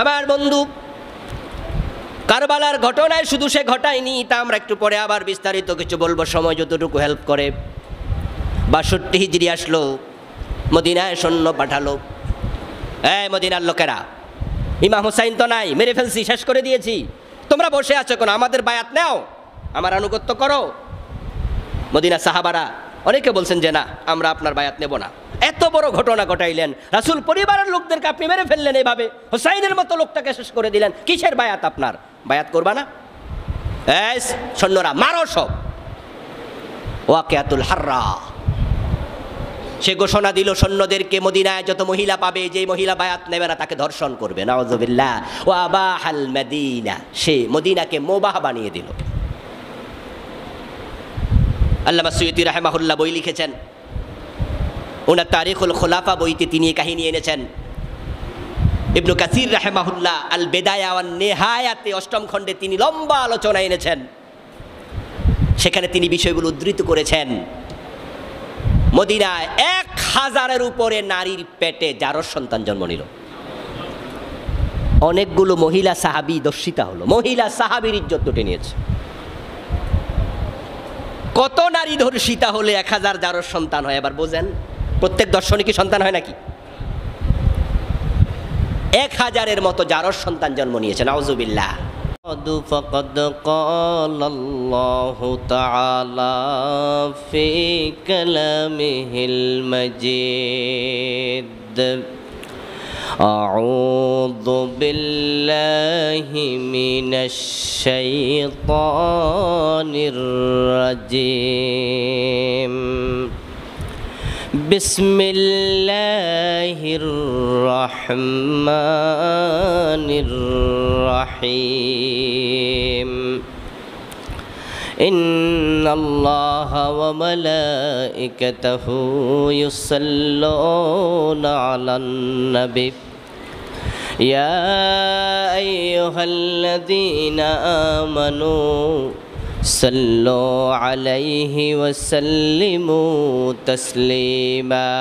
আমার বন্ধু, কারবালার ঘটনায় শুধু সে ঘটায়নি, তা আমরা একটু পরে আবার বিস্তারিত কিছু বলবো, সময় যতটুকু হেল্প করে। ৬২ হিজরি আসলো, মদিনায় সৈন্য পাঠালো। মদিনার লোকেরা, ইমাম হুসাইন তো নাই, মেরে ফেলছি, শেষ করে দিয়েছি, তোমরা বসে আছো কেন? আমাদের বায়াত নাও, আমার আনুগত্য করো। মদিনা সাহাবারা অনেকে বলছেন যে না, আমরা আপনার বায়াত নেব না। এত বড় ঘটনা ঘটাইলেন, রাসূল পরিবারের লোকদেরকে আপনি মেরে ফেললেন, এইভাবে হুসাইনের মতো লোকটাকে শেষ করে দিলেন, কিসের বায়াত আপনার? বায়াত করবা না? সৈন্যরা মারো সব। ওয়াকিয়াতুল হাররা, সে ঘোষণা দিল সৈন্যদেরকে, মদিনায় যত মহিলা পাবে, যে মহিলা বায়াত নেবে না তাকে ধর্ষণ করবে। নাউযুবিল্লাহ। ওয়া আবাহাল মদিনা, সে মদিনাকে মোবাহ বানিয়ে দিল। আল্লামা সুয়ুতী রাহিমাহুল্লাহ বই লিখেছেন, ওনার তারিখুল খুলাফা বইতে তিনি এই কাহিনী এনেছেন। ইবনু কাসির রাহিমাহুল্লাহ আল বেদায়া ওয়ান নেহায়াতে ৮ম খণ্ডে তিনি লম্বা আলোচনা এনেছেন। সেখানে তিনি বিষয়গুলো উদ্ধৃত করেছেন। মদিনায় ১,০০০-এর উপরে নারীর পেটে জারজ সন্তান জন্ম নিল। অনেকগুলো মহিলা সাহাবী দর্শিতা হলো, মহিলা সাহাবীর ইজ্জত লুটে নিয়েছে। কত নারী ধর্ষিতা হলে ১,০০০ জারজ সন্তান হয়? এবার বোঝেন, প্রত্যেক দর্শনে কি সন্তান হয় নাকি? ১,০০০-এর মতো জারজ সন্তান জন্ম নিয়েছে। নাউযুবিল্লাহ। فقد قال الله تعالى في كلامه المجيد أعوذ بالله من الشيطان الرجيم بسم الله الرحمن الرحيم إن الله وملائكته يصلون على النبي يا أيها الذين آمنوا صلوا عليه وسلموا تسليما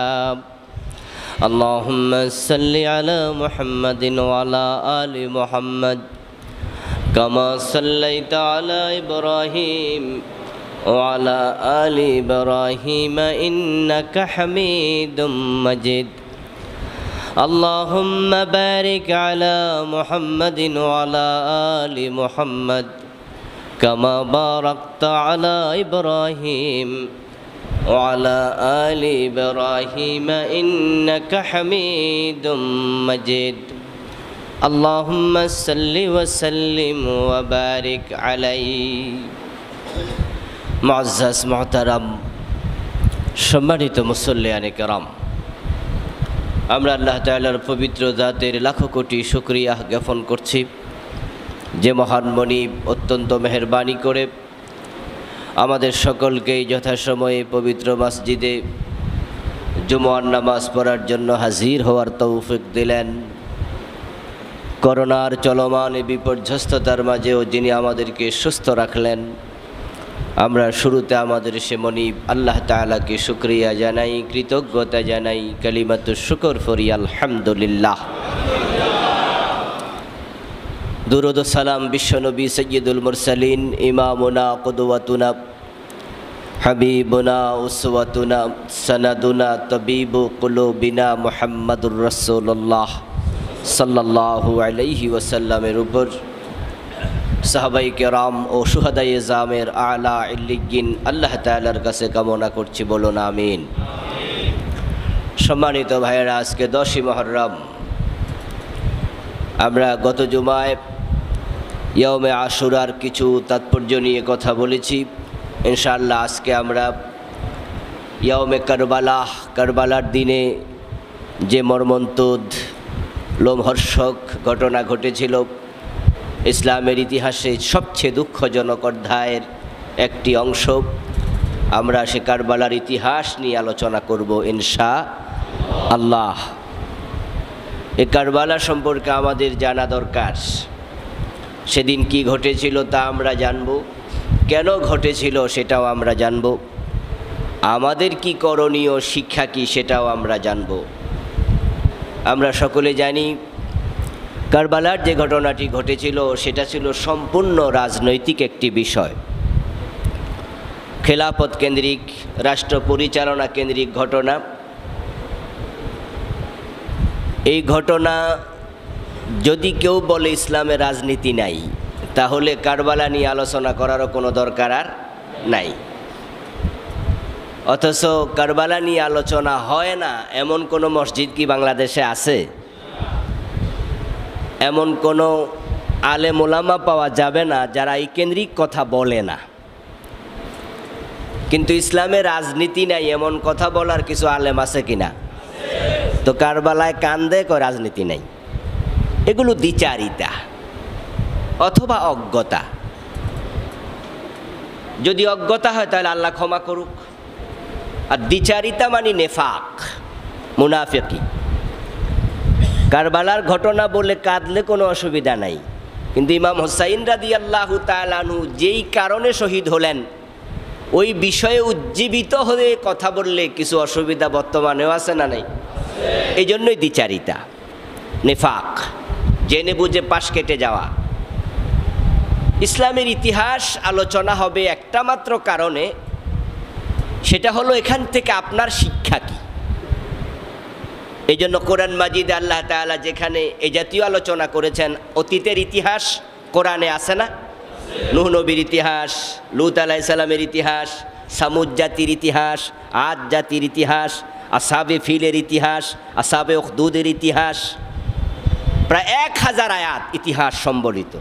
اللهم صل على محمد وعلى آل محمد كما صليت على إبراهيم وعلى آل إبراهيم إنك حميد مجيد اللهم بارك على محمد وعلى آل محمد كما باركت على إبراهيم وعلى آل إبراهيم إنك حميد مجيد اللهم صل وسلم وبارك عليه معزز محترم সম্মানিত মুসল্লিয়ানে কেরাম, আমরা আল্লাহ তাআলার পবিত্র জাতের লাখো কোটি শুকরিয়া জ্ঞাপন করছি যে মহান মনিব অত্যন্ত মেহেরবানি করে আমাদের সকলকেই যথাসময়ে পবিত্র মসজিদে জুমার নামাজ পড়ার জন্য হাজির হওয়ার তৌফিক দিলেন। করোনার চলমান বিপর্যস্ততার মাঝেও যিনি আমাদেরকে সুস্থ রাখলেন, আমরা শুরুতে আমাদের সে মনিব আল্লাহ তাআলাকে শুকরিয়া জানাই, কৃতজ্ঞতা জানাই, কালিমাতুশ শুকর ফরি আলহামদুলিল্লাহ। দুরুদ ও সালাম বিশ্বনবী সৈয়দুল মুরসালিন ইমামুনা কুদওয়াতুনা হাবিবুনা উসওয়াতুনা সনাদুনা তবিবু কুলুবিনা মুহাম্মাদুর রাসূলুল্লাহ সাল্লাল্লাহু আলাইহি ওয়াসাল্লামের উপর, সাহাবায়ে কেরাম ও শুহাদায়ে জামের আলা ইল্লিয়িন আল্লাহ তাআলার কাছে কামনা করছি, বলুন আমিন। সম্মানিত ভাইয়েরা, আজকে 10ই মুহররম। আমরা গত জুমায় ইয়াউমে আশুরার কিছু তাৎপর্য নিয়ে কথা বলেছি। ইনশাআল্লাহ আজকে আমরা ইয়াউমে কারবালার দিনে যে মর্মন্তুদ লোমহর্ষক ঘটনা ঘটেছিল, ইসলামের ইতিহাসে সবচেয়ে দুঃখজনক অধ্যায়ের একটি অংশ, আমরা সে কারবালার ইতিহাস নিয়ে আলোচনা করব ইনশাআল্লাহ। এই কারবালা সম্পর্কে আমাদের জানা দরকার। সেদিন কি ঘটেছিল তা আমরা জানব, কেন ঘটেছিল সেটাও আমরা জানব, আমাদের কি করণীয়, শিক্ষা কি সেটাও আমরা জানব। আমরা সকলে জানি কারবালার যে ঘটনাটি ঘটেছিল সেটা ছিল সম্পূর্ণ রাজনৈতিক একটি বিষয়, খেলাফত কেন্দ্রিক, রাষ্ট্র পরিচালনা কেন্দ্রিক ঘটনা। এই ঘটনা যদি কেউ বলে ইসলামে রাজনীতি নাই, তাহলে কারবালা নিয়ে আলোচনা করারও কোনো দরকার আর নাই। অথচ কারবালা নিয়ে আলোচনা হয় না এমন কোনো মসজিদ কি বাংলাদেশে আছে? এমন কোনো আলেম ওলামা পাওয়া যাবে না যারা এই কেন্দ্রিক কথা বলে না। কিন্তু ইসলামে রাজনীতি নাই এমন কথা বলার কিছু আলেম আছে কিনা? তো কারবালায় কান্দে কয় রাজনীতি নাই। এগুলো দ্বিচারিতা অথবা অজ্ঞতা। যদি অজ্ঞতা হয় তাহলে আল্লাহ ক্ষমা করুক, আর দ্বিচারিতা মানে নেফাক, মুনাফিকি। কারবালার ঘটনা বলে কাঁদলে কোনো অসুবিধা নাই, কিন্তু ইমাম হুসাইন রাদিয়াল্লাহু তাআলা আনহু যেই কারণে শহীদ হলেন ওই বিষয়ে উজ্জীবিত হয়ে কথা বললে কিছু অসুবিধা বর্তমানেও আছে না নাই? এই জন্যই দ্বিচারিতা, নেফাক, জেনে বুঝে পাশ কেটে যাওয়া। ইসলামের ইতিহাস আলোচনা হবে একটা মাত্র কারণে, সেটা হলো এখান থেকে আপনার শিক্ষা কি। এই জন্য কোরআন মাজিদে আল্লাহ তাআলা যেখানে এই জাতীয় আলোচনা করেছেন, অতীতের ইতিহাস কোরআনে আছে না? নূহ নবীর ইতিহাস, লূত আলাইহিস সালামের ইতিহাস, সামুদ জাতির ইতিহাস, আদ জাতির ইতিহাস, আসহাবে ফিলের ইতিহাস, আসহাবে উখদুদের ইতিহাস, প্রায় 1000 আয়াত ইতিহাস সম্বলিত।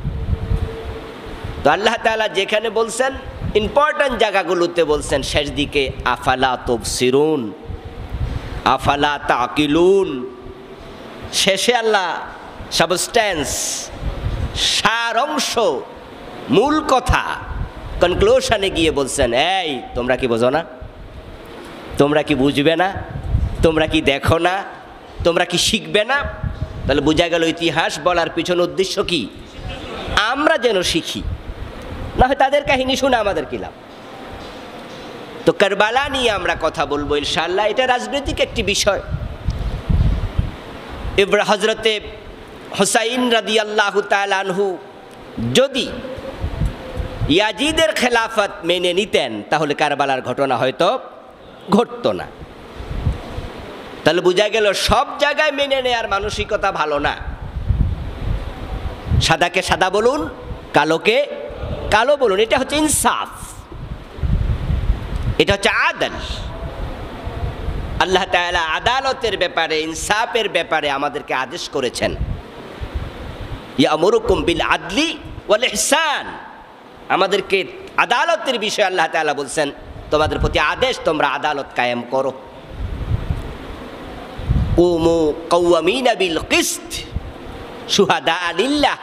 তো আল্লাহ তাআলা যেখানে বলছেন ইম্পর্ট্যান্ট জায়গাগুলোতে বলছেন শেষ দিকে, আফালা তুবসিরুন আফালা তাকিলুন। শেষে আল্লাহ সাবস্ট্যান্স, সার অংশ, মূল কথা, কনক্লুশনে গিয়ে বলছেন, এই তোমরা কি বোঝো না? তোমরা কি বুঝবে না? তোমরা কি দেখো না? তোমরা কি শিখবে না? তাহলে বোঝা গেল ইতিহাস বলার পিছনে উদ্দেশ্য কি? আমরা যেন শিখি, না হয় তাদের কাহিনী শুনে আমাদের কি লাভ। তো কারবালা নিয়ে আমরা কথা বলবো ইনশাআল্লাহ। এটা রাজনৈতিক একটি বিষয়। হযরতে হুসাইন রাদিয়াল্লাহু তাআলা আনহু যদি ইয়াজিদের খেলাফত মেনে নিতেন তাহলে কারবালার ঘটনা হয়তো ঘটতো না। তাহলে বোঝা গেল সব জায়গায় মেনে নেয়ার মানসিকতা ভালো না। সাদাকে সাদা বলুন, কালোকে কালো বলুন, এটা হচ্ছে ইনসাফ, এটা হচ্ছে আদল। আল্লাহ তাআলা আদালতের ব্যাপারে, ইনসাফের ব্যাপারে আমাদেরকে আদেশ করেছেন, ইয়ামুরুকুম বিল আদলি ওয়াল ইহসান। আমাদেরকে আদালতের বিষয়ে আল্লাহ তাআলা বলছেন তোমাদের প্রতি আদেশ, তোমরা আদালত কায়েম করো। কুমু কাওয়ামিনা বিল কিসত শুহাদা লিল্লাহ।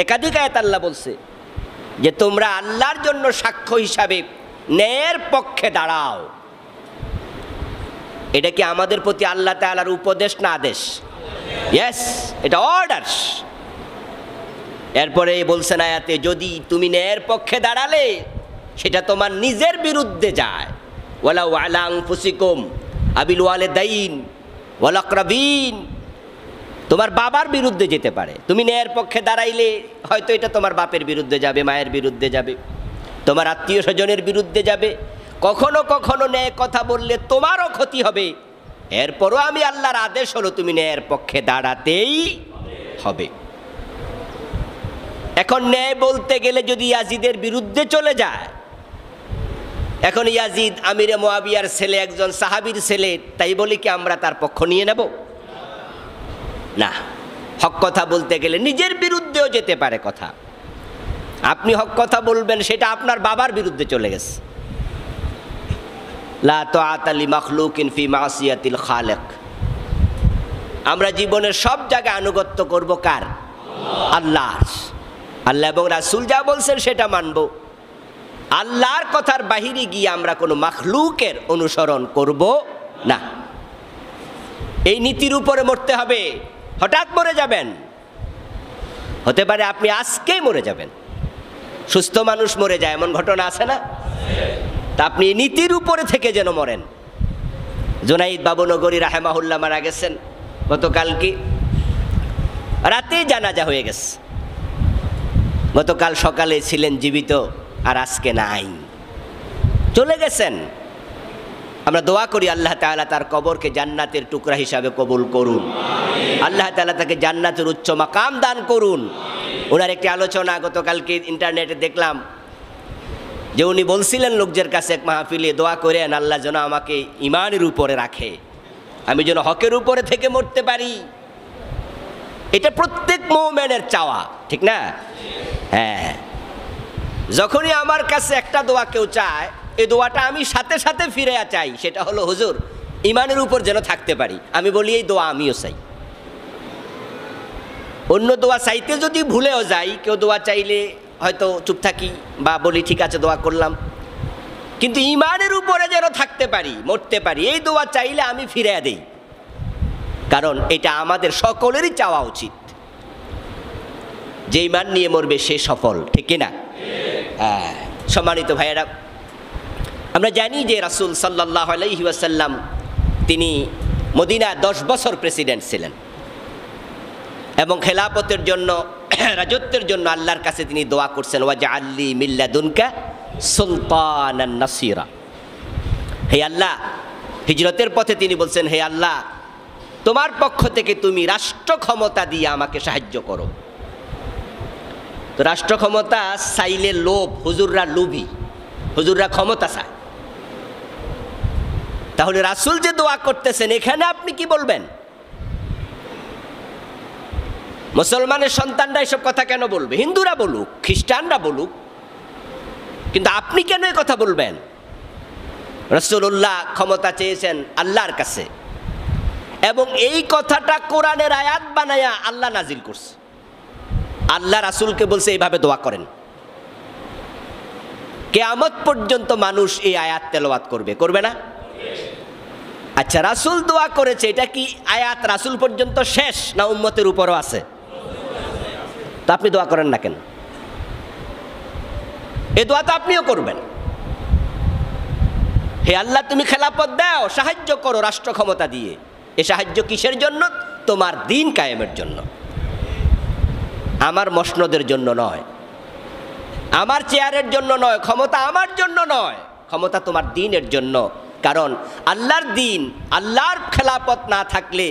একাধিক আয়াত আল্লাহ বলছে যে তোমরা আল্লাহর জন্য সাক্ষ্য হিসাবে ন্যায়ের পক্ষে দাঁড়াও। এটা কি আমাদের প্রতি আল্লাহ তাআলার উপদেশ না আদেশ? ইয়েস, এটা অর্ডার। এরপরে বলছেন আয়াতে, যদি তুমি ন্যায়ের পক্ষে দাঁড়ালে সেটা তোমার নিজের বিরুদ্ধে যায়, ওয়ালাউ আলা আনফুসিকুম আবিল ওয়ালিদাইন ওয়াল আকরাবিন, তোমার বাবার বিরুদ্ধে যেতে পারে। তুমি ন্যায়ের পক্ষে দাঁড়াইলে হয়তো এটা তোমার বাপের বিরুদ্ধে যাবে, মায়ের বিরুদ্ধে যাবে, তোমার আত্মীয় স্বজনের বিরুদ্ধে যাবে। কখনো কখনো ন্যায় কথা বললে তোমারও ক্ষতি হবে। এরপরও আমি আল্লাহর আদেশ হলো তুমি ন্যায়ের পক্ষে দাঁড়াতেই হবে। এখন ন্যায় বলতে গেলে যদি ইয়াজিদের বিরুদ্ধে চলে যায়, এখন ইয়াজিদ আমিরে মুয়াবিয়ার ছেলে, একজন সাহাবীর ছেলে, তাই বলি কি আমরা তার পক্ষ নিয়ে নেব? না। হক কথা বলতে গেলে নিজের বিরুদ্ধেও যেতে পারে কথা। আপনি হক কথা বলবেন, সেটা আপনার বাবার বিরুদ্ধে চলে গেছে। লা তাআতা লি মাখলুকিন ফি মাসিয়াতিল খালিক। আমরা জীবনের সব জায়গায় আনুগত্য করব কার? আল্লাহর। আল্লাহ এবং রাসূল যা বলছেন সেটা মানব। আল্লাহর কথার বাহিরে গিয়ে আমরা কোনো মাখলুকের অনুসরণ করব না। এই নীতির উপরে মরতে হবে। হঠাৎ মরে যাবেন, হতে পারে আপনি আজকেই মরে যাবেন। সুস্থ মানুষ মরে যায়, এমন ঘটনা আছে না? তা আপনি নীতির উপরে থেকে যেন মরেন। জুনাইদ বাবুনগরী রাহেমাহুল্লাহ মারা গেছেন গতকালকে। রাতেই জানাজা হয়ে গেছে। গতকাল সকালে ছিলেন জীবিত, আর আজকে নাই, চলে গেছেন। আমরা দোয়া করি আল্লাহ তাআলা তার কবরকে জান্নাতের টুকরা হিসাবে কবুল করুন। আল্লাহ তাআলা তাকে জান্নাতের উচ্চ মাকাম দান করুন। ওনার একটি আলোচনা গতকালকে ইন্টারনেটে দেখলাম যে উনি বলছিলেন লোকদের কাছে এক মাহফিলে, দোয়া করেন আল্লাহ যেন আমাকে ইমানের উপরে রাখে, আমি যেন হকের উপরে থেকে মরতে পারি। এটা প্রত্যেক মুমিনের চাওয়া, ঠিক না? হ্যাঁ, যখনই আমার কাছে একটা দোয়া কেউ চায়, এই দোয়াটা আমি সাথে সাথে ফিরে চাই, সেটা হলো হুজুর ইমানের উপর যেন থাকতে পারি। আমি বলি এই দোয়া আমিও চাই। অন্য দোয়া চাইতে যদি ভুলেও যাই, কেউ দোয়া চাইলে হয়তো চুপ থাকি বা বলি ঠিক আছে দোয়া করলাম, কিন্তু ইমানের উপরে যেন থাকতে পারি, মরতে পারি, এই দোয়া চাইলে আমি ফিরে দেই। কারণ এটা আমাদের সকলেরই চাওয়া উচিত। যে ইমান নিয়ে মরবে সে সফল, ঠিক কিনা? সম্মানিত ভাইয়েরা, আমরা জানি যে রাসূল সাল্লাল্লাহু আলাইহি ওয়াসাল্লাম তিনি মদিনা 10 বছর প্রেসিডেন্ট ছিলেন এবং খেলাফতের জন্য, রাজত্বের জন্য আল্লাহর কাছে তিনি দোয়া করছেন, ওয়াজআললি মিন লাদুনকা সুলতানান নাসিরা। হে আল্লাহ, হিজরতের পথে তিনি বলছেন, হে আল্লাহ, তোমার পক্ষ থেকে তুমি রাষ্ট্র ক্ষমতা দিয়ে আমাকে সাহায্য করো। তো রাষ্ট্র ক্ষমতা চাইলে লোভ, হুজুররা লোভী, হুজুররা ক্ষমতা চায়। তাহলে রাসূল যে দোয়া করতেছেন, এখানে আপনি কি বলবেন? মুসলমানের সন্তানরা এসব কথা কেন বলবে? হিন্দুরা বলুক, খ্রিস্টানরা বলুক, কিন্তু আপনি কেন এই কথা বলবেন? রাসূলুল্লাহ ক্ষমতা চেয়েছেন আল্লাহর কাছে, এবং এই কথাটা কোরআনের আয়াত বানায়া আল্লাহ নাজিল করছে। আল্লাহ রাসূলকে বলছে এইভাবে দোয়া করেন। কিয়ামত পর্যন্ত মানুষ এই আয়াত তেলাওয়াত করবে, করবে না? আচ্ছা, রাসূল দোয়া করেছে, এটা কি আয়াত রাসূল পর্যন্ত শেষ না উম্মতের উপরও আছে? তা আপনি দোয়া করেন না কেন? এই দোয়া তো আপনিও করবেন। হে আল্লাহ, তুমি খেলাফত দাও, সাহায্য করো রাষ্ট্র ক্ষমতা দিয়ে। এ সাহায্য কিসের জন্য? তোমার দ্বীন কায়েমের জন্য, আমার মসনদের জন্য নয়, আমার চেয়ারের জন্য নয়, ক্ষমতা আমার জন্য নয়, ক্ষমতা তোমার দ্বীনের জন্য। কারণ আল্লাহর দ্বীন, আল্লাহর খেলাফত না থাকলে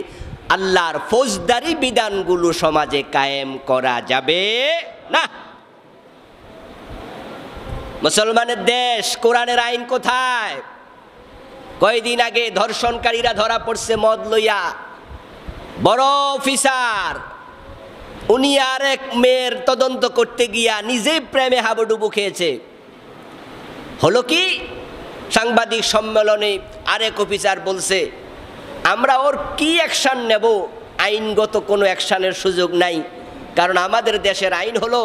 আল্লাহর ফৌজদারি বিধানগুলো সমাজে কায়েম করা যাবে না। মুসলমানের দেশ, কোরআনের আইন কোথায়? কয়েকদিন আগে ধর্ষণকারীরা ধরা পড়ছে মদ লইয়া, বড় অফিসার উনি আর এক মেয়ের তদন্ত করতে গিয়া নিজেই প্রেমে হাবুডুবু খেয়েছে। হলো কি, সাংবাদিক সম্মেলনে আরেক অফিসার বলছে, আমরা ওর কি অ্যাকশান নেব? আইনগত কোনো অ্যাকশানের সুযোগ নাই, কারণ আমাদের দেশের আইন হলো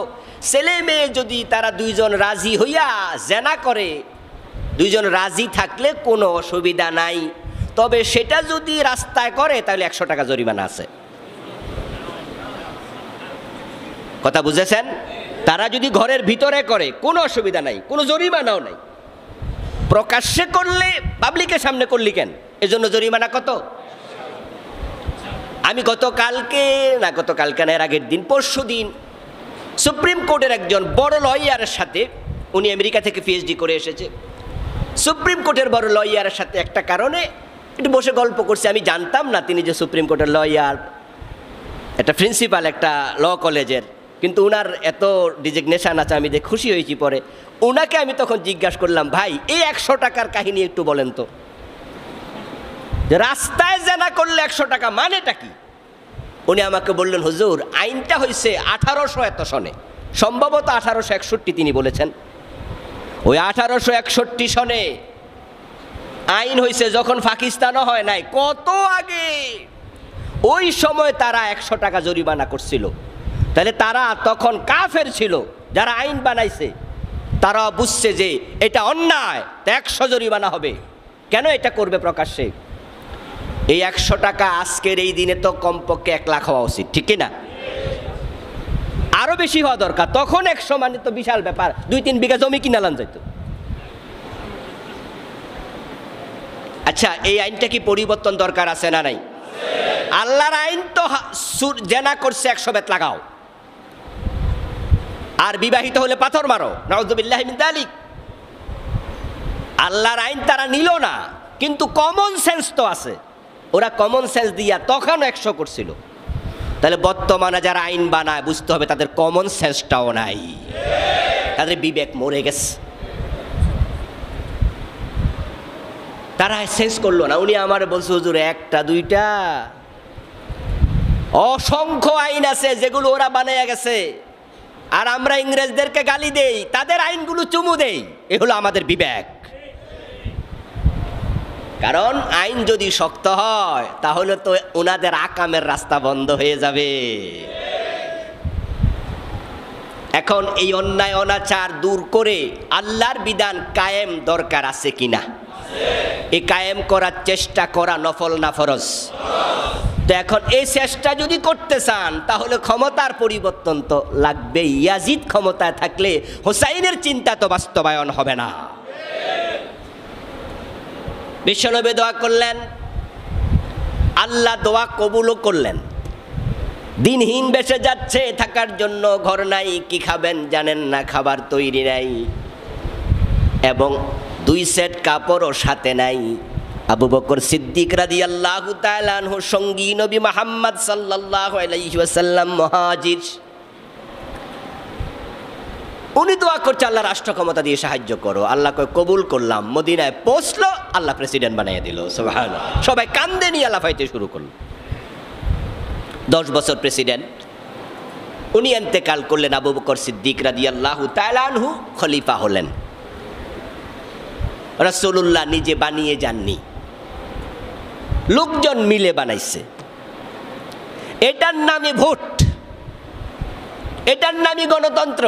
ছেলে মেয়ে যদি তারা দুইজন রাজি হইয়া জেনা করে, দুইজন রাজি থাকলে কোনো অসুবিধা নাই, তবে সেটা যদি রাস্তায় করে তাহলে 100 টাকা জরিমানা আছে। কথা বুঝেছেন? তারা যদি ঘরের ভিতরে করে কোনো অসুবিধা নাই, কোনো জরিমানাও নাই। প্রকাশ্যে করলে, পাবলিকের সামনে করলি কেন, এজন্য জরিমানা কত? আমি গতকালকে না, এর আগের দিন, পরশু দিন সুপ্রিম কোর্টের একজন বড় লয়ারের সাথে, উনি আমেরিকা থেকে পিএইচডি করে এসেছে, সুপ্রিম কোর্টের বড় লয়ারের সাথে একটা কারণে একটু বসে গল্প করছে। আমি জানতাম না তিনি যে সুপ্রিম কোর্টের লয়ার, একটা প্রিন্সিপাল একটা ল কলেজের, কিন্তু উনার এত ডিজিগনেশন আছে, আমি যে খুশি হয়েছি। পরে ওনাকে আমি তখন জিজ্ঞাসা করলাম, ভাই এই 100 টাকার কাহিনী একটু বলেন তো, যে রাস্তায় জেনা করলে 100 টাকা মানেটা কি? উনি আমাকে বললেন, হুজুর আইনটা হয়েছে 1800 এত সনে, সম্ভবত 1861 তিনি বলেছেন। ওই 1861 সনে আইন হয়েছে যখন পাকিস্তানও হয় নাই, কত আগে। ওই সময় তারা 100 টাকা জরিমানা করছিল। তাহলে তারা তখন কাফের ছিল, যারা আইন বানাইছে তারা বুঝছে যে এটা অন্যায়, তা 100 জরিমানা হবে। কেন এটা করবে প্রকাশ্যে? এই 100 টাকা আজকের এই দিনে তো কমপক্ষে 1 লাখ হওয়া উচিত, ঠিক কিনা? আরো বেশি হওয়া দরকার। তখন 100 মানে তো বিশাল ব্যাপার, 2-3 বিঘা জমি কিনালাম যাইত। আচ্ছা, এই আইনটা কি পরিবর্তন দরকার আছে না নাই? আল্লাহর আইন তো জেনা করছে 100 বেত লাগাও, আর বিবাহিত হলে পাথর মারো, নাউযুবিল্লাহি মিন যালিক। আল্লাহর আইন তারা নিল না, কিন্তু কমন সেন্স তো আছে, ওরা কমন সেন্স দিয়া তখন 100 করছিল। তাহলে বর্তমানে যারা আইন বানায় বুঝতে হবে তাদের কমন সেন্সটাও নাই, তাদের বিবেক মরে গেছে। তারা সেন্স করলো না। উনি আমার বলছে হুজুর একটা দুইটা অসংখ্য আইন আছে যেগুলো ওরা বানাইয়া গেছে, আর আমরা ইংরেজদেরকে গালি দেই, তাদের আইনগুলো চুমু দেই। এ হলো আমাদের বিবেক। কারণ আইন যদি শক্ত হয় তাহলে তো ওনাদের আকামের রাস্তা বন্ধ হয়ে যাবে। এখন এই অন্যায় অনাচার দূর করে আল্লাহর বিধান কায়েম দরকার আছে কিনা? এই কায়েম করার চেষ্টা করা নফল না ফরজ? তো এখন এই চেষ্টা যদি করতে চান তাহলে ক্ষমতার পরিবর্তন তো লাগবে। ইয়াজিদ ক্ষমতায় থাকলে হোসাইনের চিন্তা তো বাস্তবায়ন হবে না। বিশ্বনবী দোয়া করলেন, আল্লাহ দোয়া কবুলও করলেন। দিনহীন বেঁচে যাচ্ছে, থাকার জন্য ঘর নাই, কি খাবেন জানেন না, খাবার তৈরি নাই, এবং 2 সেট কাপড়ও সাথে নাই। আবু বকর সিদ্দিক রাদিয়াল্লাহু তাআলা আনহু সঙ্গী নবী মুহাম্মদ সাল্লাল্লাহু আলাইহি ওয়াসাল্লাম মুহাজির, উনি দোয়া করছে আল্লাহ রাষ্ট্র ক্ষমতা দিয়ে সাহায্য করো। আল্লাহ কয় কবুল করলাম। মদিনায় পৌঁছলো, আল্লাহ প্রেসিডেন্ট বানিয়ে দিল। সুবহানাল্লাহ। সবাই কান্দে নিয়ে লাফাইতে শুরু করলো। 10 বছর প্রেসিডেন্ট। উনি ইন্তেকাল করলেন। আবু বকর সিদ্দিক রাদিয়াল্লাহু তাআলা আনহু খলিফা হলেন। রাসূলুল্লাহ নিজে বানিয়ে যাননি, লোকজন মিলে বানাইছে। এটার নামে ভোট, এটার নামে গণতন্ত্র।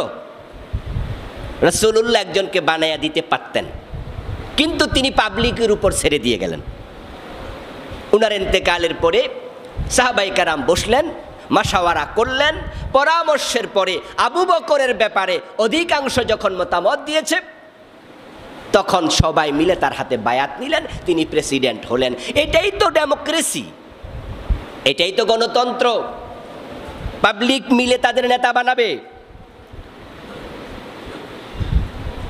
রাসূলুল্লাহ একজনকে বানায়া দিতে পারতেন, কিন্তু তিনি পাবলিকের উপর ছেড়ে দিয়ে গেলেন। উনার ইন্তেকালের পরে সাহাবায়ে কেরাম বসলেন, মাশাওয়ারা করলেন। পরামর্শের পরে আবু বকরের ব্যাপারে অধিকাংশ যখন মতামত দিয়েছে, তখন সবাই মিলে তার হাতে বায়াত নিলেন, তিনি প্রেসিডেন্ট হলেন। এটাই তো ডেমোক্রেসি, এটাই তো গণতন্ত্র। পাবলিক মিলে তাদের নেতা বানাবে।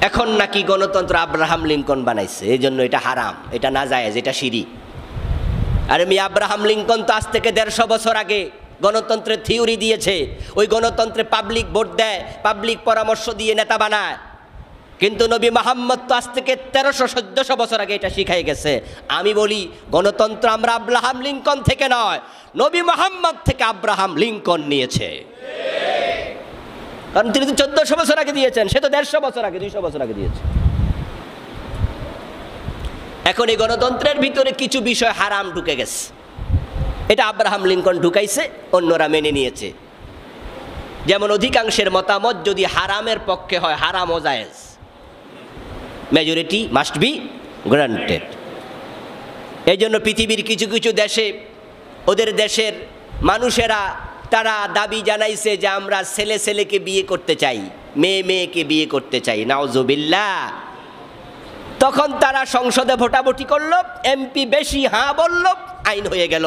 এখন নাকি গণতন্ত্র আব্রাহাম লিঙ্কন বানাইছে, এই জন্য এটা হারাম, এটা নাজায়েজ, এটা শিরিক। আর আব্রাহাম লিঙ্কন তো আজ থেকে 150 বছর আগে গণতন্ত্রের থিওরি দিয়েছে। ওই গণতন্ত্রে পাবলিক ভোট দেয়, পাবলিক পরামর্শ দিয়ে নেতা বানায়। কিন্তু নবী মুহাম্মদ তো আজ থেকে 1300-1400 বছর আগে এটা শিখাই গেছে। আমি বলি গণতন্ত্র আমরা আব্রাহাম লিঙ্কন থেকে নয়, নবী মুহাম্মদ থেকে আব্রাহাম লিঙ্কন নিয়েছে। কারণ তিনি তো 1400 বছর আগে দিয়েছেন, সে তো 150 বছর আগে, 200 বছর আগে দিয়েছে। এখন এই গণতন্ত্রের ভিতরে কিছু বিষয় হারাম ঢুকে গেছে। এটা আব্রাহাম লিঙ্কন ঢুকাইছে, অন্যরা মেনে নিয়েছে। যেমন অধিকাংশের মতামত যদি হারামের পক্ষে হয়, হারামও জায়েজ, মেজরিটি মাস্ট বি গ্রান্টেড। এই জন্য পৃথিবীর কিছু কিছু দেশে, ওদের দেশের মানুষেরা তারা দাবি জানাইছে যে আমরা ছেলে ছেলেকে বিয়ে করতে চাই, মেয়ে মেয়েকে বিয়ে করতে চাই, নাউজুবিল্লাহ। তখন তারা সংসদে ভোটাভুটি করলো, এমপি বেশি হ্যাঁ বলল, আইন হয়ে গেল।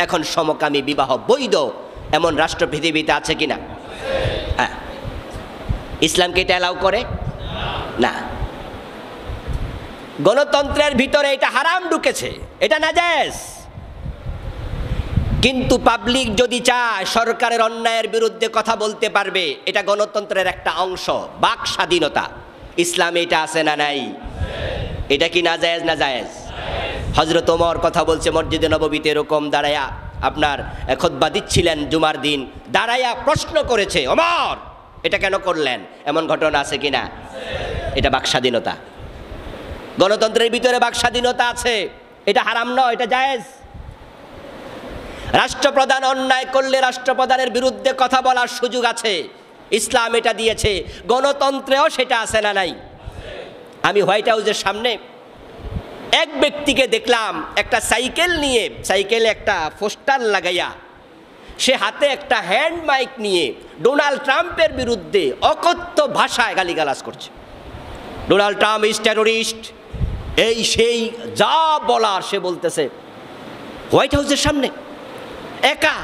এখন সমকামী বিবাহ বৈধ, এমন রাষ্ট্র পৃথিবীতে আছে কিনা? হ্যাঁ। ইসলামকে এটা অ্যালাউ করে না। গণতন্ত্রের ভিতরে এটা হারাম ঢুকেছে, এটা নাজায়েজ। কিন্তু পাবলিক যদি চায় সরকারের অন্যায়ের বিরুদ্ধে কথা বলতে পারবে, এটা গণতন্ত্রের একটা অংশ, বাক স্বাধীনতা। ইসলামে এটা আছে না নাই? এটা কি নাজায়েজ না জায়েজ? হযরত ওমর কথা বলছে মসজিদে নববীতে, এরকম দাঁড়ায়া আপনার খুতবা দিচ্ছিলেন জুমার দিন, দাঁড়ায়া প্রশ্ন করেছে, ওমর এটা কেন করলেন? এমন ঘটনা আছে কিনা? এটা বাক স্বাধীনতা। গণতন্ত্রের ভিতরে বাক স্বাধীনতা আছে, এটা হারাম নয়, এটা জায়েজ। রাষ্ট্রপ্রধান অন্যায় করলে রাষ্ট্রপ্রধানের বিরুদ্ধে কথা বলার সুযোগ আছে, ইসলাম এটা দিয়েছে। গণতন্ত্রেও সেটা আছে না নাই? আমি হোয়াইট হাউসের সামনে এক ব্যক্তিকে দেখলাম, একটা সাইকেল নিয়ে, সাইকেলে একটা পোস্টার লাগাইয়া, সে হাতে একটা হ্যান্ড মাইক নিয়ে ডোনাল্ড ট্রাম্পের বিরুদ্ধে অকথ্য ভাষায় গালিগালাজ করছে। ডোনাল্ড ট্রাম্প ইজ টেরোরিস্ট, এই সেই যা বলার সে বলতেছে হোয়াইট হাউসের সামনে। একা,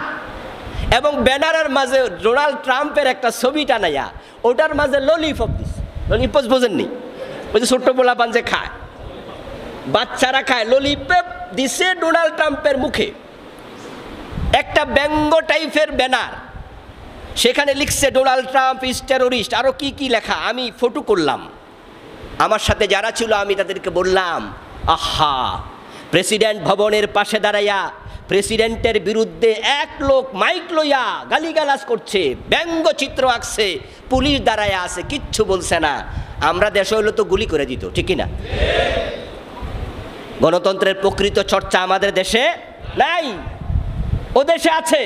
এবং ব্যানারের মাঝে ডোনাল্ড ট্রাম্পের একটা ছবি টানাইয়া ওটার মাঝে ললিপপ দিছে। ললিপপ বোঝেননি? ওই যে ছোট্ট পোলাপান যে খায়, বাচ্চারা খায়, ললিপপ দিছে ডোনাল্ড ট্রাম্পের মুখে। একটা ব্যঙ্গ টাইপের ব্যানার, সেখানে লিখছে ডোনাল্ড ট্রাম্প ইজ টেরোরিস্ট, আরও কি কি লেখা। আমি ফটো করলাম, আমার সাথে যারা ছিল আমি তাদেরকে বললাম, আহা, প্রেসিডেন্ট ভবনের পাশে দাঁড়াইয়া প্রেসিডেন্টের বিরুদ্ধে এক লোক মাইক লইয়া গালিগালাজ করছে, ব্যঙ্গচিত্র আঁকছে, পুলিশ দাঁড়াইয়া আছে, কিচ্ছু বলছে না। আমরা দেশে হইলে তো গুলি করে দিত, ঠিক না? গণতন্ত্রের প্রকৃত চর্চা আমাদের দেশে নাই, ও দেশে আছে।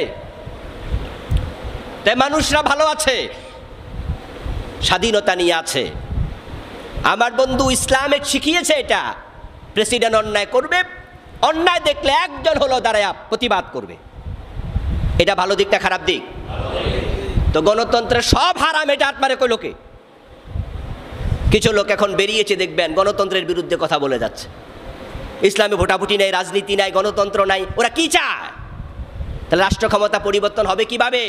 তাই মানুষরা ভালো আছে, স্বাধীনতা নিয়ে আছে। আমার বন্ধু ইসলামে শিখিয়েছে এটা, প্রেসিডেন্ট অন্যায় করবে, অন্যায় দেখলে একজন হলো দাঁড়ায়া প্রতিবাদ করবে। এটা ভালো দিকটা খারাপ দিক? তো গণতন্ত্রের সব হারাম, এটা আত্মারে কই লোকে। কিছু লোক এখন বেরিয়েছে দেখবেন গণতন্ত্রের বিরুদ্ধে কথা বলে যাচ্ছে। ইসলামে ভোটাভুটি নাই, রাজনীতি নাই, গণতন্ত্র নাই, ওরা কি চায়? তাহলে রাষ্ট্র ক্ষমতা পরিবর্তন হবে কিভাবে?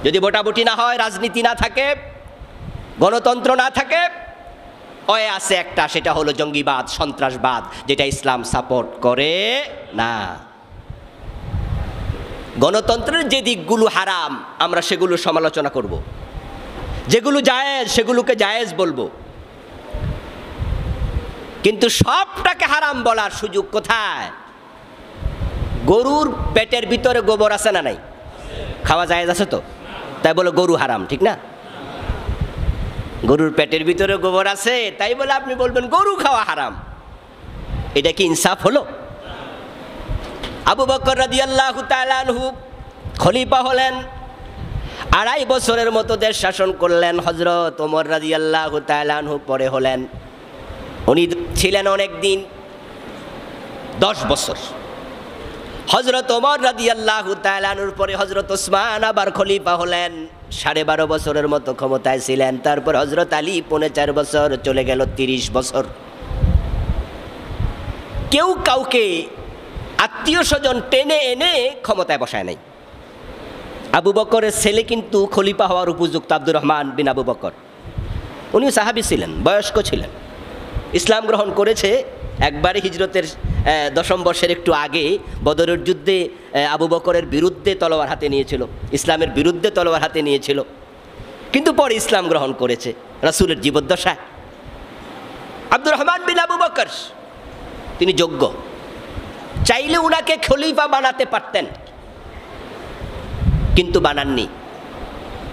যদি ভোটাভুটি না হয়, রাজনীতি না থাকে, গণতন্ত্র না থাকে, ওয়ে আছে একটা, সেটা হলো জঙ্গিবাদ, সন্ত্রাসবাদ, যেটা ইসলাম সাপোর্ট করে না। গণতন্ত্রের যে দিকগুলো হারাম আমরা সেগুলো সমালোচনা করব, যেগুলো জায়েজ সেগুলোকে জায়েজ বলবো, কিন্তু সবটাকে হারাম বলার সুযোগ কোথায়? গরুর পেটের ভিতরে গোবর আছে না নাই? খাওয়া জায়েজ আছে তো, তাই বলে গরু হারাম, ঠিক না? গরুর পেটের ভিতরে গোবর আছে তাই বলে আপনি বলবেন গরু খাওয়া হারাম? এটা কি ইনসাফ হলো? আবু বকর রাদিয়াল্লাহু তাআলা আনহু খলিফা হলেন, 2.5 বছরের মতো দেশ শাসন করলেন। হযরত ওমর রাদিয়াল্লাহু তাআলা আনহু পরে হলেন, উনি ছিলেন অনেক দিন, 10 বছর। হযরত ওমর রাদিয়াল্লাহু তাআলা আনহুর পরে হযরত ওসমান আবার খলিফা হলেন, 12.5 বছরের মতো ক্ষমতায় ছিলেন। তারপর হযরত আলী 4.5 বছর, চলে গেল 30 বছর। কেউ কাউকে আত্মীয় স্বজন টেনে এনে ক্ষমতায় বসায় নাই। আবু বকরের ছেলে কিন্তু খলিফা হওয়ার উপযুক্ত, আব্দুর রহমান বিন আবু বকর। উনি সাহাবী ছিলেন, বয়স্ক ছিলেন, ইসলাম গ্রহণ করেছে একবারে হিজরতের 10ম বর্ষের একটু আগে বদরের যুদ্ধে আবু বকরের বিরুদ্ধে তলোয়ার হাতে নিয়েছিল, ইসলামের বিরুদ্ধে তলোয়ার হাতে নিয়েছিল, কিন্তু পরে ইসলাম গ্রহণ করেছে রাসূলের জীবদ্দশায়। আব্দুর রহমান বিন আবু বকর তিনি যোগ্য, চাইলে উনাকে খলিফা বানাতে পারতেন, কিন্তু বানাননি।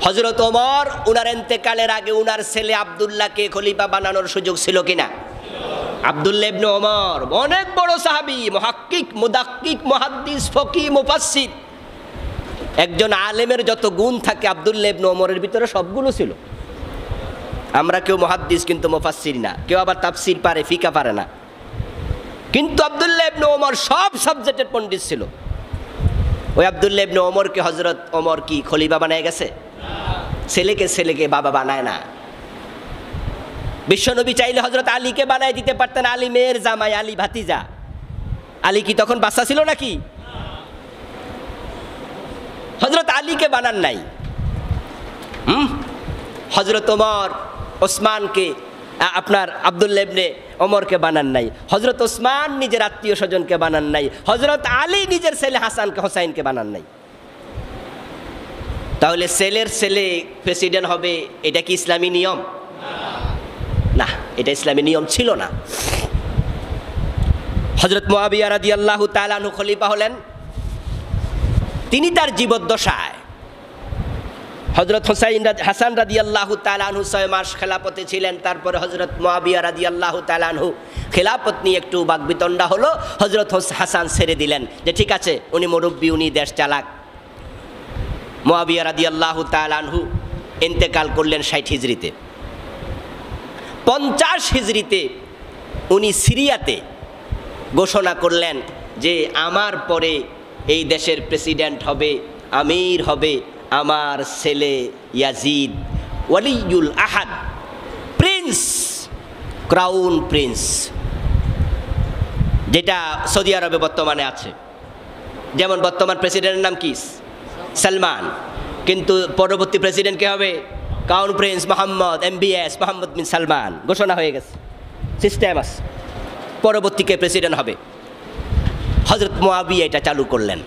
হযরত ওমর উনার ইন্তেকালের আগে উনার ছেলে আব্দুল্লাহকে খলিফা বানানোর সুযোগ ছিল কিনা? আব্দুল্লাহ ইবনে ওমর অনেক বড় সাহাবী, মুহাক্কিক, মুদাক্কিক, মুহাদ্দিস, ফকিহ, মুফাসসির। একজন আলেমের যত গুণ থাকে আব্দুল্লাহ ইবনে ওমরের ভিতরে সবগুলো ছিল। আমরা কেউ মুহাদ্দিস কিন্তু মুফাসসির না, কেউ আবার তাফসীর পারে, ফিকা পারে না, কিন্তু আব্দুল্লাহ ইবনে ওমর সব সাবজেক্টের পণ্ডিত ছিল। ওই আব্দুল্লাহ ইবনে ওমরকে হযরত ওমর কি খলিফা বানায় গেছে? ছেলেকে বাবা বানায় না। বিশ্বনবী চাইলে হযরত আলীকে বানায় দিতে পারতেন, আলী মেয়ের জামাই, আলী ভাতিজা। আলী কি তখন বাচ্চা ছিল নাকি? হযরত আলীকে বানান নাই। হযরত ওমর ওসমানকে, আপনার আব্দুল্লাহ ইবনে ওমরকে বানান নাই। হযরত ওসমান নিজের আত্মীয় স্বজনকে বানান নাই। হযরত আলী নিজের ছেলে হাসানকে, হোসাইনকে বানান নাই। তাহলে ছেলের ছেলে প্রেসিডেন্ট হবে, এটা কি ইসলামী নিয়ম? না, এটা ইসলামী নিয়ম ছিল না। হযরত মুআবিয়া রাদিয়াল্লাহু তাআলা আনহু খলিফা হলেন, তিনি তার জীবদ্দশায় হযরত হাসান রাদিয়াল্লাহু তাআলা আনহু 6 মাস খেলাপথে ছিলেন। তারপরে হযরত মুআবিয়া রাদিয়াল্লাহু তাআলা আনহু খেলাপথ নিয়ে একটু বাকবিতণ্ডা হলো, হযরত হাসান ছেড়ে দিলেন যে ঠিক আছে, উনি মুরব্বী, উনি দেশ চালাক। মুআবিয়া রাদিয়াল্লাহু তাআলা আনহু ইন্তেকাল করলেন 60 হিজরিতে। 50 হিজরিতে উনি সিরিয়াতে ঘোষণা করলেন যে আমার পরে এই দেশের প্রেসিডেন্ট হবে, আমির হবে আমার ছেলে ইয়াজিদ ওয়ালিউল আহাদ, প্রিন্স, ক্রাউন প্রিন্স, যেটা সৌদি আরবে বর্তমানে আছে। যেমন বর্তমান প্রেসিডেন্টের নাম কি? সালমান। কিন্তু পরবর্তী প্রেসিডেন্ট কে হবে? Crown prince Mohammed MBS Mohammed bin Salman. ঘোষণা হয়ে গেছে, সিস্টেম আছে। পরবর্তী কে প্রেসিডেন্ট হবে? হযরত মুয়াবিয়া এটা চালু করলেন।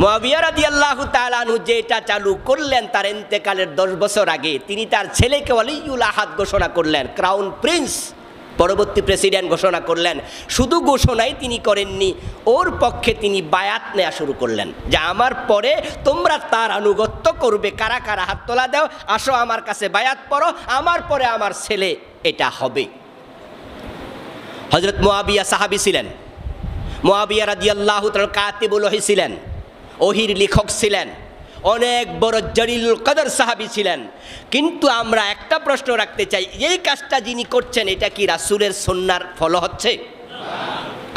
মুয়াবিয়া রাদিয়াল্লাহু তাআলা আনহু যে এটা চালু করলেন তার ইন্তেকালের 10 বছর আগে তিনি তার ছেলেকে ওয়ালিউল আহাদ ঘোষণা করলেন, ক্রাউন প্রিন্স, পরবর্তী প্রেসিডেন্ট ঘোষণা করলেন। শুধু ঘোষণাই তিনি করেননি, ওর পক্ষে তিনি বায়াত নেওয়া শুরু করলেন যে আমার পরে তোমরা তার আনুগত্য করবে। কারা কারা হাত তোলা দাও, আসো আমার কাছে বায়াত পড়ো, আমার পরে আমার ছেলে এটা হবে। হযরত মুয়াবিয়া সাহাবী ছিলেন। মুয়াবিয়া রাদিয়াল্লাহু তাআলা কাতিবুল ওহী ছিলেন, ওহীর লেখক ছিলেন, অনেক বড় জলিলুল কদর সাহাবী ছিলেন। কিন্তু আমরা একটা প্রশ্ন রাখতে চাই, এই কাজটা যিনি করছেন এটা কি রাসূলের সুন্নাহর ফলো হচ্ছে?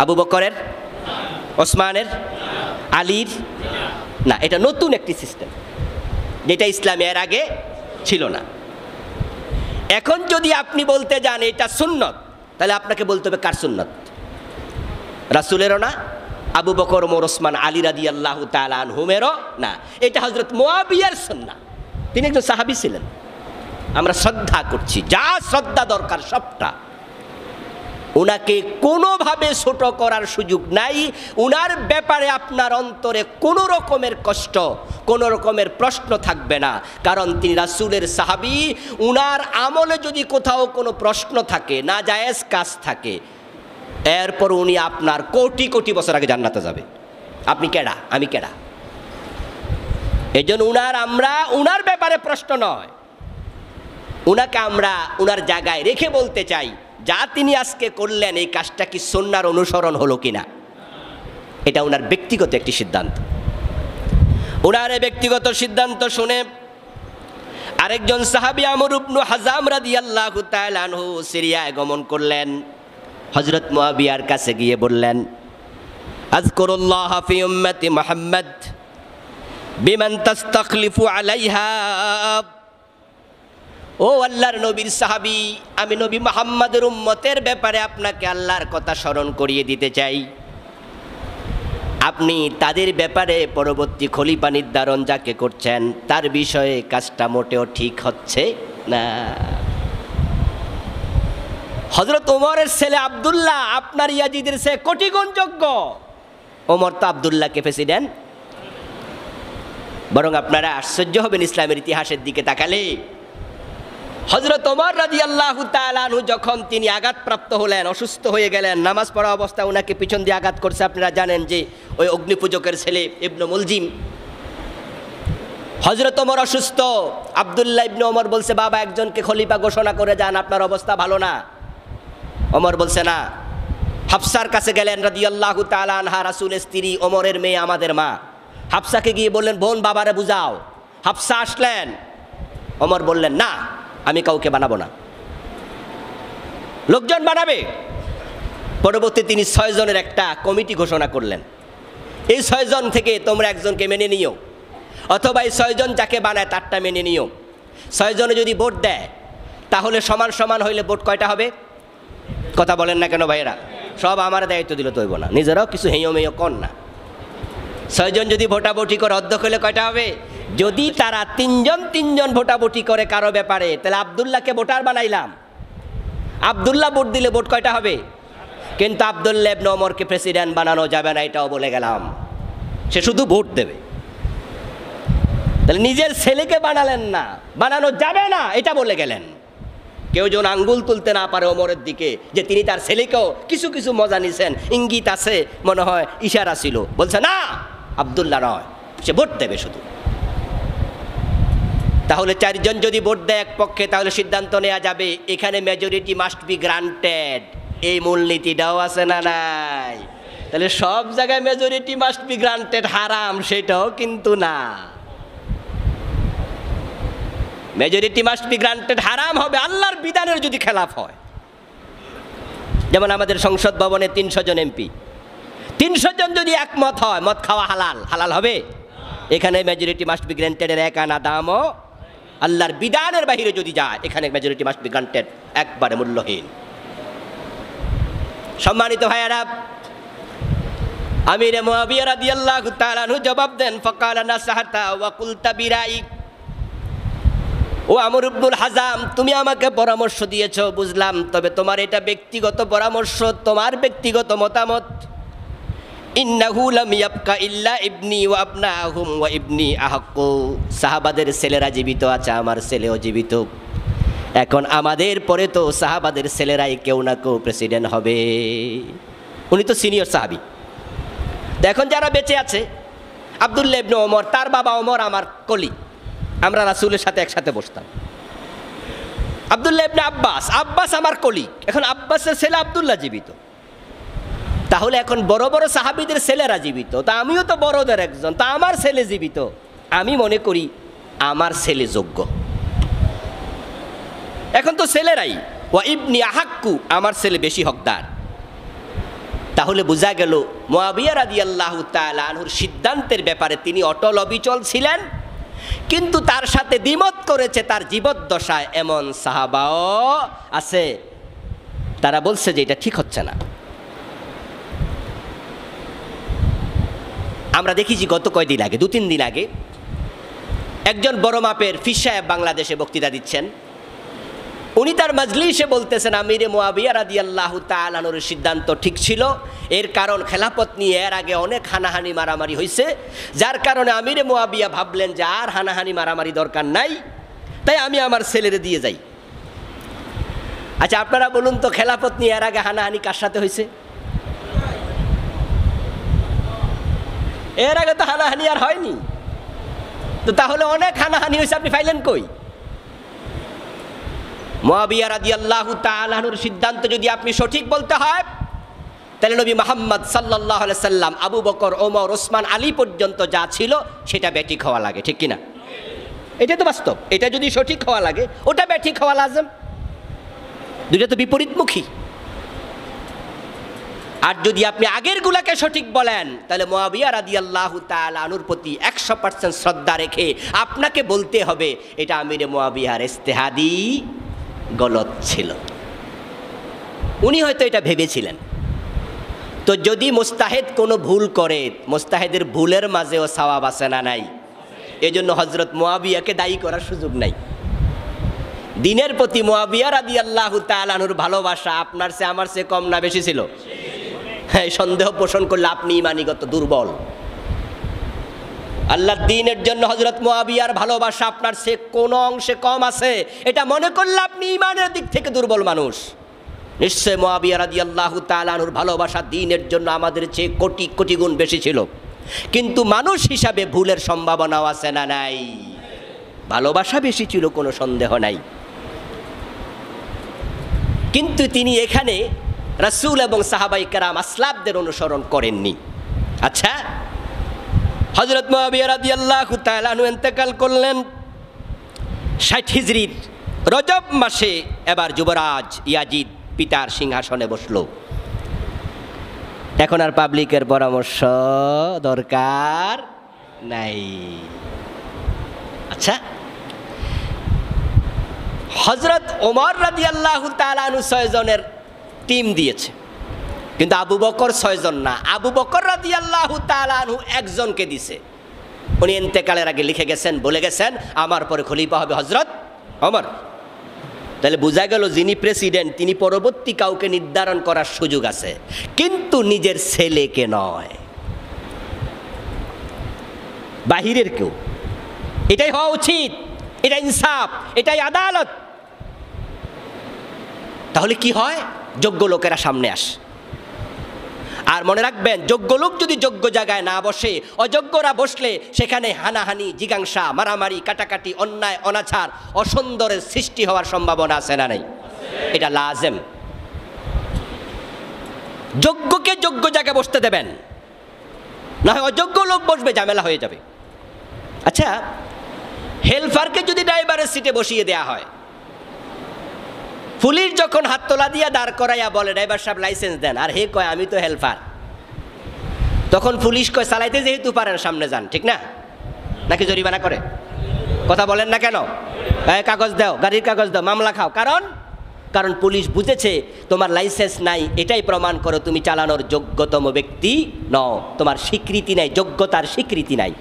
আবু বকরের, ওসমানের, আলীর? না, এটা নতুন একটি সিস্টেম যেটা ইসলামে এর আগে ছিল না। এখন যদি আপনি বলতে যান এটা সুন্নত, তাহলে আপনাকে বলতে হবে কার সুন্নত? রাসূলেরও না, আবু বকর, ওমর, ওসমান, আলী রাদিয়াল্লাহু তাআলা আনহুমেরও না, এটা হযরত মুয়াবিয়ার সুন্নাহ। তিনি একজন সাহাবী ছিলেন, আমরা শ্রদ্ধা করছি, যা শ্রদ্ধা দরকার সবটা। উনাকে কোনোভাবে ছোট করার সুযোগ নাই। উনার ব্যাপারে আপনার অন্তরে কোনো রকমের কষ্ট, কোনো রকমের প্রশ্ন থাকবে না, কারণ তিনি রাসূলের সাহাবী। উনার আমলে যদি কোথাও কোনো প্রশ্ন থাকে, না জায়েজ কাজ থাকে, এরপর উনি আপনার কোটি কোটি বছর আগে জান্নাতে যাবে। আপনি কেডা, আমি কেডা? এই জন্য উনার ব্যাপারে প্রশ্ন নয়, উনাকে আমরা উনার জায়গায় রেখে বলতে চাই যা তিনি আজকে করলেন এই কাজটা কি সুন্নাহর অনুসরণ হলো কিনা। এটা উনার ব্যক্তিগত একটি সিদ্ধান্ত। উনার এই ব্যক্তিগত সিদ্ধান্ত শুনে আরেকজন সাহাবী আমর ইবনে হাজাম রাদিয়াল্লাহু তাআলা আনহু সিরিয়ায় গমন করলেন। হযরত মুয়াবিয়ার কাছে গিয়ে বললেন, আযকুরুল্লাহ ফি উম্মতি মুহাম্মদ বিমান তাস্তাখলিফু আলাইহা। ও আল্লাহর নবীর সাহাবী, আমি নবী মুহাম্মদের উম্মতের ব্যাপারে আপনাকে আল্লাহর কথা স্মরণ করিয়ে দিতে চাই। আপনি তাদের ব্যাপারে পরবর্তী খলিফা নির্ধারণ যাকে করছেন তার বিষয়ে কাজটা মোটেও ঠিক হচ্ছে না। হযরত ওমরের ছেলে আব্দুল্লাহ আপনার ইয়াজিদের চেয়ে কোটি গুণ যোগ্য। ওমর তো আব্দুল্লাহকে প্রেসিডেন্ট। বরং আপনারা আশ্চর্য হবেন ইসলামের ইতিহাসের দিকে তাকালে। হযরত ওমর রাদিয়াল্লাহু তাআলা আনহু যখন তিনি আঘাতপ্রাপ্ত হলেন, অসুস্থ হয়ে গেলেন, নামাজ পড়া অবস্থায় ওনাকে পিছন দিয়ে আঘাত করছে। আপনারা জানেন যে ওই অগ্নিপূজকের ছেলে ইবনে মুলজিম। হযরত ওমর অসুস্থ, আব্দুল্লাহ ইবনে ওমর বলছে, বাবা একজনকে খলিফা ঘোষণা করে যান, আপনার অবস্থা ভালো না। ওমর বলছে না। হাফসার কাছে গেলেন রাদিয়াল্লাহু তাআলা আনহা, রাসূলের স্ত্রী, ওমরের মেয়ে, আমাদের মা। হাফসাকে গিয়ে বললেন, বোন বাবারে বুঝাও। হাফসা আসলেন। ওমর বললেন, না, আমি কাউকে বানাবো না, লোকজন বানাবে। পরবর্তী তিনি 6 জনের একটা কমিটি ঘোষণা করলেন। এই 6 জন থেকে তোমরা একজনকে মেনে নিও, অথবা এই 6 জন যাকে বানায় তারটা মেনে নিও। 6 জনে যদি ভোট দেয় তাহলে সমান সমান হইলে ভোট কয়টা হবে? কথা বলেন না কেন ভাইয়েরা? সব আমার দায়িত্ব দিলে তো হইব না, নিজেরাও কিছু হেঁয়ো মেয় কর না। 6 জন যদি ভোটাভুটি করে অধ্যক্ষ হলে কয়টা হবে? যদি তারা 3 জন ভোটাভুটি করে কারো ব্যাপারে, তাহলে আব্দুল্লাহকে ভোটার বানাইলাম। আব্দুল্লাহ ভোট দিলে ভোট কয়টা হবে? কিন্তু আব্দুল্লাহ ইবনে ওমরকে প্রেসিডেন্ট বানানো যাবে না, এটাও বলে গেলাম। সে শুধু ভোট দেবে। তাহলে নিজের ছেলেকে বানালেন না, বানানো যাবে না, এটা বলে গেলেন। কেউ যেন আঙ্গুল তুলতে না পারে ওমরের দিকে যে তিনি তার ছেলেকেও কিছু কিছু মজা নিছেন, ইঙ্গিত আছে, মনে হয় ইশারা ছিল। বলছে না, আব্দুল্লাহ নয়, সে ভোট দেবে শুধু। তাহলে 4 জন যদি ভোট দেয় এক পক্ষে, তাহলে সিদ্ধান্ত নেওয়া যাবে এখানে মেজরিটি মাস্ট বি গ্রান্টেড। এই মূলনীতিটাও আছে না নাই? তাহলে সব জায়গায় মেজরিটি মাস্ট বি গ্রান্টেড হারাম, সেটাও কিন্তু না। মেজরিটি মাস্ট বি গ্রান্টেড হারাম হবে আল্লাহর বিধানের যদি খেলাফ হয়। যেমন আমাদের সংসদ ভবনে 300 জন এমপি, 300 জন যদি একমত হয় মদ খাওয়া হালাল, হালাল হবে? এখানে মেজরিটি মাস্ট বি গ্রান্টেডের এক আনা দামও আল্লাহর বিধানের বাইরে যদি যায়, এখানে মেজরিটি মাস্ট বি গ্রান্টেড একবারে মূল্যহীন। সম্মানিত ভাইয়ারা, আমির মুআবিয়া রাদিয়াল্লাহু তাআলা আনহু জবাব দেন, ফাকালা নাসাহাতা ওয়া কুলতা বিরাইক। ও আমর ইবনুল হাজাম, তুমি আমাকে পরামর্শ দিয়েছো বুঝলাম, তবে তোমার এটা ব্যক্তিগত পরামর্শ, তোমার ব্যক্তিগত মতামত। ইন্নাহু লাম ইয়াবকা ইল্লা ইবনি ওয়া আবনাহুম ওয়া ইবনি আহাক্কু। সাহাবাদের ছেলেরা জীবিত আছে, আমার ছেলেও জীবিত। এখন আমাদের পরে তো সাহাবাদের ছেলেরাই কেউ না কেউ প্রেসিডেন্ট হবে। উনি তো সিনিয়র সাহাবী। এখন যারা বেঁচে আছে, আব্দুল্লাহ ইবনে ওমর, তার বাবা ওমর আমার কলি, আমরা রাসূলের সাথে একসাথে বসতাম। আব্দুল্লাহ ইবনে আব্বাস, আব্বাস আমার কলি, এখন আব্বাসের ছেলে আব্দুল্লাহ জীবিত। তাহলে এখন বড় বড় সাহাবীদের ছেলেরা জীবিত, তা আমিও তো বড়দের একজন, তা আমার ছেলে জীবিত, আমি মনে করি আমার ছেলে যোগ্য। এখন তো ছেলেরাই, ওয়া ইবনি আহাক্কু, আমার ছেলে বেশি হকদার। তাহলে বোঝা গেল মুআবিয়া রাদিয়াল্লাহু তাআলা আনহুর সিদ্ধান্তের ব্যাপারে তিনি অটল অবিচল ছিলেন, কিন্তু তার সাথে দ্বিমত করেছে তার জীবদ্দশায় এমন সাহাবাও আছে, তারা বলছে যে এটা ঠিক হচ্ছে না। আমরা দেখেছি গত কয়দিন আগে, 2-3 দিন আগে একজন বড় মাপের ফিস সাহেব বাংলাদেশে বক্তৃতা দিচ্ছেন। উনি তার মাজলিসে বলতেছেন আমিরে মুআবিয়া রাদিয়াল্লাহু তাআলা আনহুর সিদ্ধান্ত ঠিক ছিল, এর কারণ খেলাফত নিয়ে এর আগে অনেক হানাহানি মারামারি হয়েছে, যার কারণে আমিরে মুআবিয়া ভাবলেন যে আর হানাহানি মারামারি দরকার নাই, তাই আমি আমার ছেলেরে দিয়ে যাই। আচ্ছা আপনারা বলুন তো, খেলাফত নিয়ে এর আগে হানাহানি কার সাথে হয়েছে? এর আগে তো হানাহানি আর হয়নি, তো তাহলে অনেক হানাহানি হয়েছে, আপনি পাইলেন কই? মুআবিয়া রাদিয়াল্লাহু তাআলা আনহুর সিদ্ধান্ত যদি আপনি সঠিক বলতে হয়, তাহলে নবী মুহাম্মদ সাল্লাল্লাহু আলাইহি সাল্লাম, আবু বকর, ওমর, ওসমান, আলী পর্যন্ত যা ছিল সেটা ব্যাঠিক হওয়া লাগে, ঠিক কিনা? এটা তো বাস্তব। এটা যদি সঠিক হওয়া লাগে, ওটা ব্যাঠিক হওয়া লাজম। দুইটা তো বিপরীতমুখী। আর যদি আপনি আগের গুলাকে সঠিক বলেন, তাহলে মুআবিয়া রাদিয়াল্লাহু তাআলা আনহুর প্রতি 100% শ্রদ্ধা রেখে আপনাকে বলতে হবে এটা আমিরে মুআবিয়ার ইজতিহাদি গলত ছিল। উনি হয়তো এটা ভেবেছিলেন। তো যদি মুস্তাহিদ কোনো ভুল করে, মুস্তাহিদের ভুলের মাঝেও সওয়াব আছে না নাই? এজন্য হযরত মুআবিয়াকে দায়ী করার সুযোগ নাই। দ্বীনের প্রতি মুআবিয়া রাদিয়াল্লাহু তাআলা আনহুর ভালোবাসা আপনার চেয়ে আমার চেয়ে কম না বেশি ছিল? হ্যাঁ, সন্দেহ পোষণ করলে আপনি ঈমানিগত দুর্বল। আল্লাহর দ্বীনের জন্য হযরত মুআবিয়ার ভালোবাসা আপনার চেয়ে কোনো অংশে কম আছে, এটা মনে করলে আপনি ঈমানের দিক থেকে দুর্বল মানুষ। নিশ্চয় মুআবিয়া রাদিয়াল্লাহু তাআলা আনহুর ভালোবাসা দ্বীনের জন্য আমাদের চেয়ে কোটি কোটি গুণ বেশি ছিল, কিন্তু মানুষ হিসাবে ভুলের সম্ভাবনাও আছে না নাই? ভালোবাসা বেশি ছিল, কোনো সন্দেহ নাই, কিন্তু তিনি এখানে রাসূল এবং সাহাবায়ে কেরাম আসলাফদের অনুসরণ করেননি। আচ্ছা, হযরত মুআবিয়া রাদিয়াল্লাহু তাআলা আনহু ইন্তেকাল করলেন 60 হিজরির রজব মাসে। এবার যুবরাজ ইয়াজিদ পিতার সিংহাসনে বসলো। এখন আর পাবলিকের পরামর্শ দরকার নাই। আচ্ছা, হযরত ওমর রাদিয়াল্লাহু তাআলা আনহু 6 জনের টিম দিয়েছে, কিন্তু আবু বকর 6 জন না, আবু বকর রাদিয়াল্লাহু তাআলা আনহু একজনকে দিছে। উনি ইন্তেকালের আগে লিখে গেছেন, বলে গেছেন আমার পরে খলিফা হবে হযরত ওমর। তাহলে বোঝা গেল যিনি প্রেসিডেন্ট তিনি পরবর্তী কাউকে নির্ধারণ করার সুযোগ আছে, কিন্তু নিজের ছেলেকে নয়, বাহিরের কেউ। এটাই হওয়া উচিত, এটা ইনসাফ, এটাই আদালত। তাহলে কি হয়? যোগ্য লোকেরা সামনে আসে। আর মনে রাখবেন, যোগ্য লোক যদি যোগ্য জায়গায় না বসে, অযোগ্যরা বসলে সেখানে হানাহানি, জিজ্ঞাসা, মারামারি, কাটাকাটি, অন্যায়, অনাচার, অসুন্দরের সৃষ্টি হওয়ার সম্ভাবনা আছে না নাই? এটা লাজেম। যোগ্যকে যোগ্য জায়গায় বসতে দেবেন, না হয় অযোগ্য লোক বসবে, ঝামেলা হয়ে যাবে। আচ্ছা, হেলফারকে যদি ড্রাইভারের সিটে বসিয়ে দেয়া হয়, পুলিশ যখন হাত তোলা দিয়া দাঁড় করাইয়া বলে ড্রাইভার সাহেব লাইসেন্স দেন, আর হে কয় আমি তো হেলফার, তখন পুলিশ কয় চালাইতে যেহেতু পারেন সামনে যান, ঠিক না? নাকি জরিমানা করে? কথা বলেন না কেন? কাগজ দাও, গাড়ির কাগজ দাও, মামলা খাও। কারণ কারণ পুলিশ বুঝেছে তোমার লাইসেন্স নাই, এটাই প্রমাণ করো তুমি চালানোর যোগ্যতম ব্যক্তি নও, তোমার স্বীকৃতি নাই, যোগ্যতার স্বীকৃতি নাই।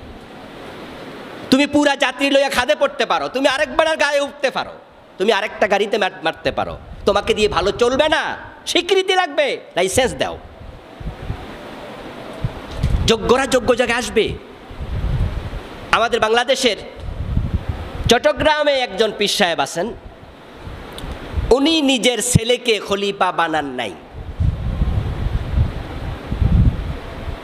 তুমি পুরা যাত্রী লইয়া খাদে পড়তে পারো, তুমি আরেকবার গায়ে উঠতে পারো, তুমি আরেকটা গাড়িতে মারতে পারো, তোমাকে দিয়ে ভালো চলবে না, স্বীকৃতি লাগবে, লাইসেন্স দাও। যোগ্যরা যোগ্য জায়গায় আসবে। আমাদের বাংলাদেশের চট্টগ্রামে একজন পীর সাহেব আছেন, উনি নিজের ছেলেকে খলিফা বানান নাই।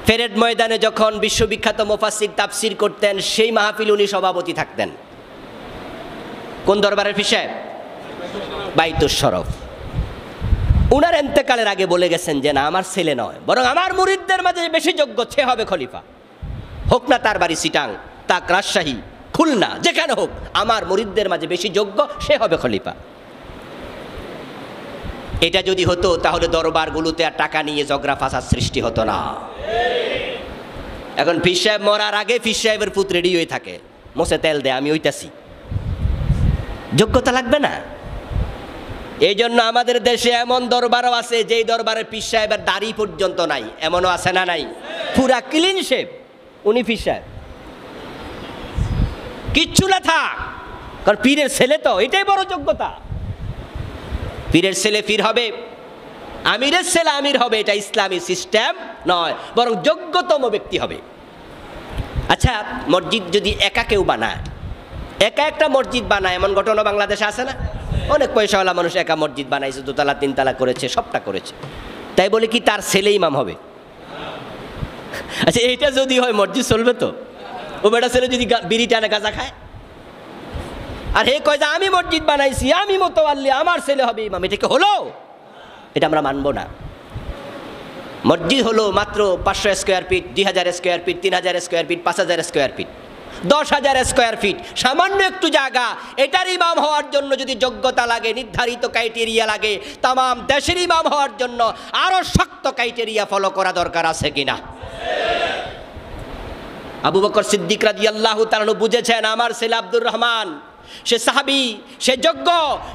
ফেরেড ময়দানে যখন বিশ্ববিখ্যাত মুফাসসির তাফসির করতেন, সেই মাহফিল উনি সভাপতি থাকতেন। কোন দরবারের পীর সাহেব? বাইতুশ শরফ। উনার এন্তেকালের আগে বলে গেছেন যে না, আমার ছেলে নয়, বরং আমার মুরিদদের মাঝে বেশি যোগ্য সে হবে খলিফা। হোক না তার বাড়ি সিটাং, তাক রাজশাহী, খুলনা, যেখানে হোক, আমার মুরিদদের মাঝে বেশি যোগ্য সে হবে খলিফা। এটা যদি হতো তাহলে দরবারগুলোতে আর টাকা নিয়ে ঝগড়া ফাসাদ সৃষ্টি হতো না। এখন পীর সাহেব মরার আগে পীর সাহেবের পুত্র রেডি হয়ে থাকে, মোসে তেল দে, আমি ওইটাছি। যোগ্যতা লাগবে না। এই জন্য আমাদের দেশে এমন দরবারও আছে যেই দরবারে পীর সাহেবের দাড়ি পর্যন্ত নাই, এমনও আছে না নাই? পুরা ক্লিন শেভ, উনি পীর সাহেব, কিচ্ছু না থাক, কারণ পীরের ছেলে তো, এটাই বড় যোগ্যতা। পীরের ছেলে পীর হবে, আমিরের ছেলে আমির হবে, এটা ইসলামী সিস্টেম নয়, বরং যোগ্যতম ব্যক্তি হবে। আচ্ছা, মসজিদ যদি একা কেউ বানায়, একা একটা মসজিদ বানায়, এমন ঘটনা বাংলাদেশে আছে না? অনেক পয়সাওয়ালা মানুষ একা মসজিদ বানাইছে, 2 তলা 3 তলা করেছে, সবটা করেছে, তাই বলে কি তার ছেলে ইমাম হবে? আচ্ছা, এইটা যদি হয় মসজিদ চলবে তো? ও বেটা ছেলে যদি বিড়ি টানে গাঁজা খায়, আর হে কয় যে আমি মসজিদ বানাইছি, আমি মোতাওয়াল্লি, আমার ছেলে হবে ইমাম, এটা কি হলো? এটা আমরা মানব না। মসজিদ হলো মাত্র 500 square feet, 2000 square feet, 3000 square feet, 5000 square feet, 10,000 square feet, সামান্য একটু জায়গা। এটার ইমাম হওয়ার জন্য যদি যোগ্যতা লাগে, নির্ধারিত ক্রাইটেরিয়া লাগে, তাম দেশের ইমাম হওয়ার জন্য আরো শক্ত ক্রাইটেরিয়া ফলো করা দরকার আছে কিনা? আবু বকর সিদ্দিক রাদিয়াল্লাহু তাআলা বুঝেছেন আমার ছেলে আব্দুর রহমান, সে সাহাবী, সে যোগ্য,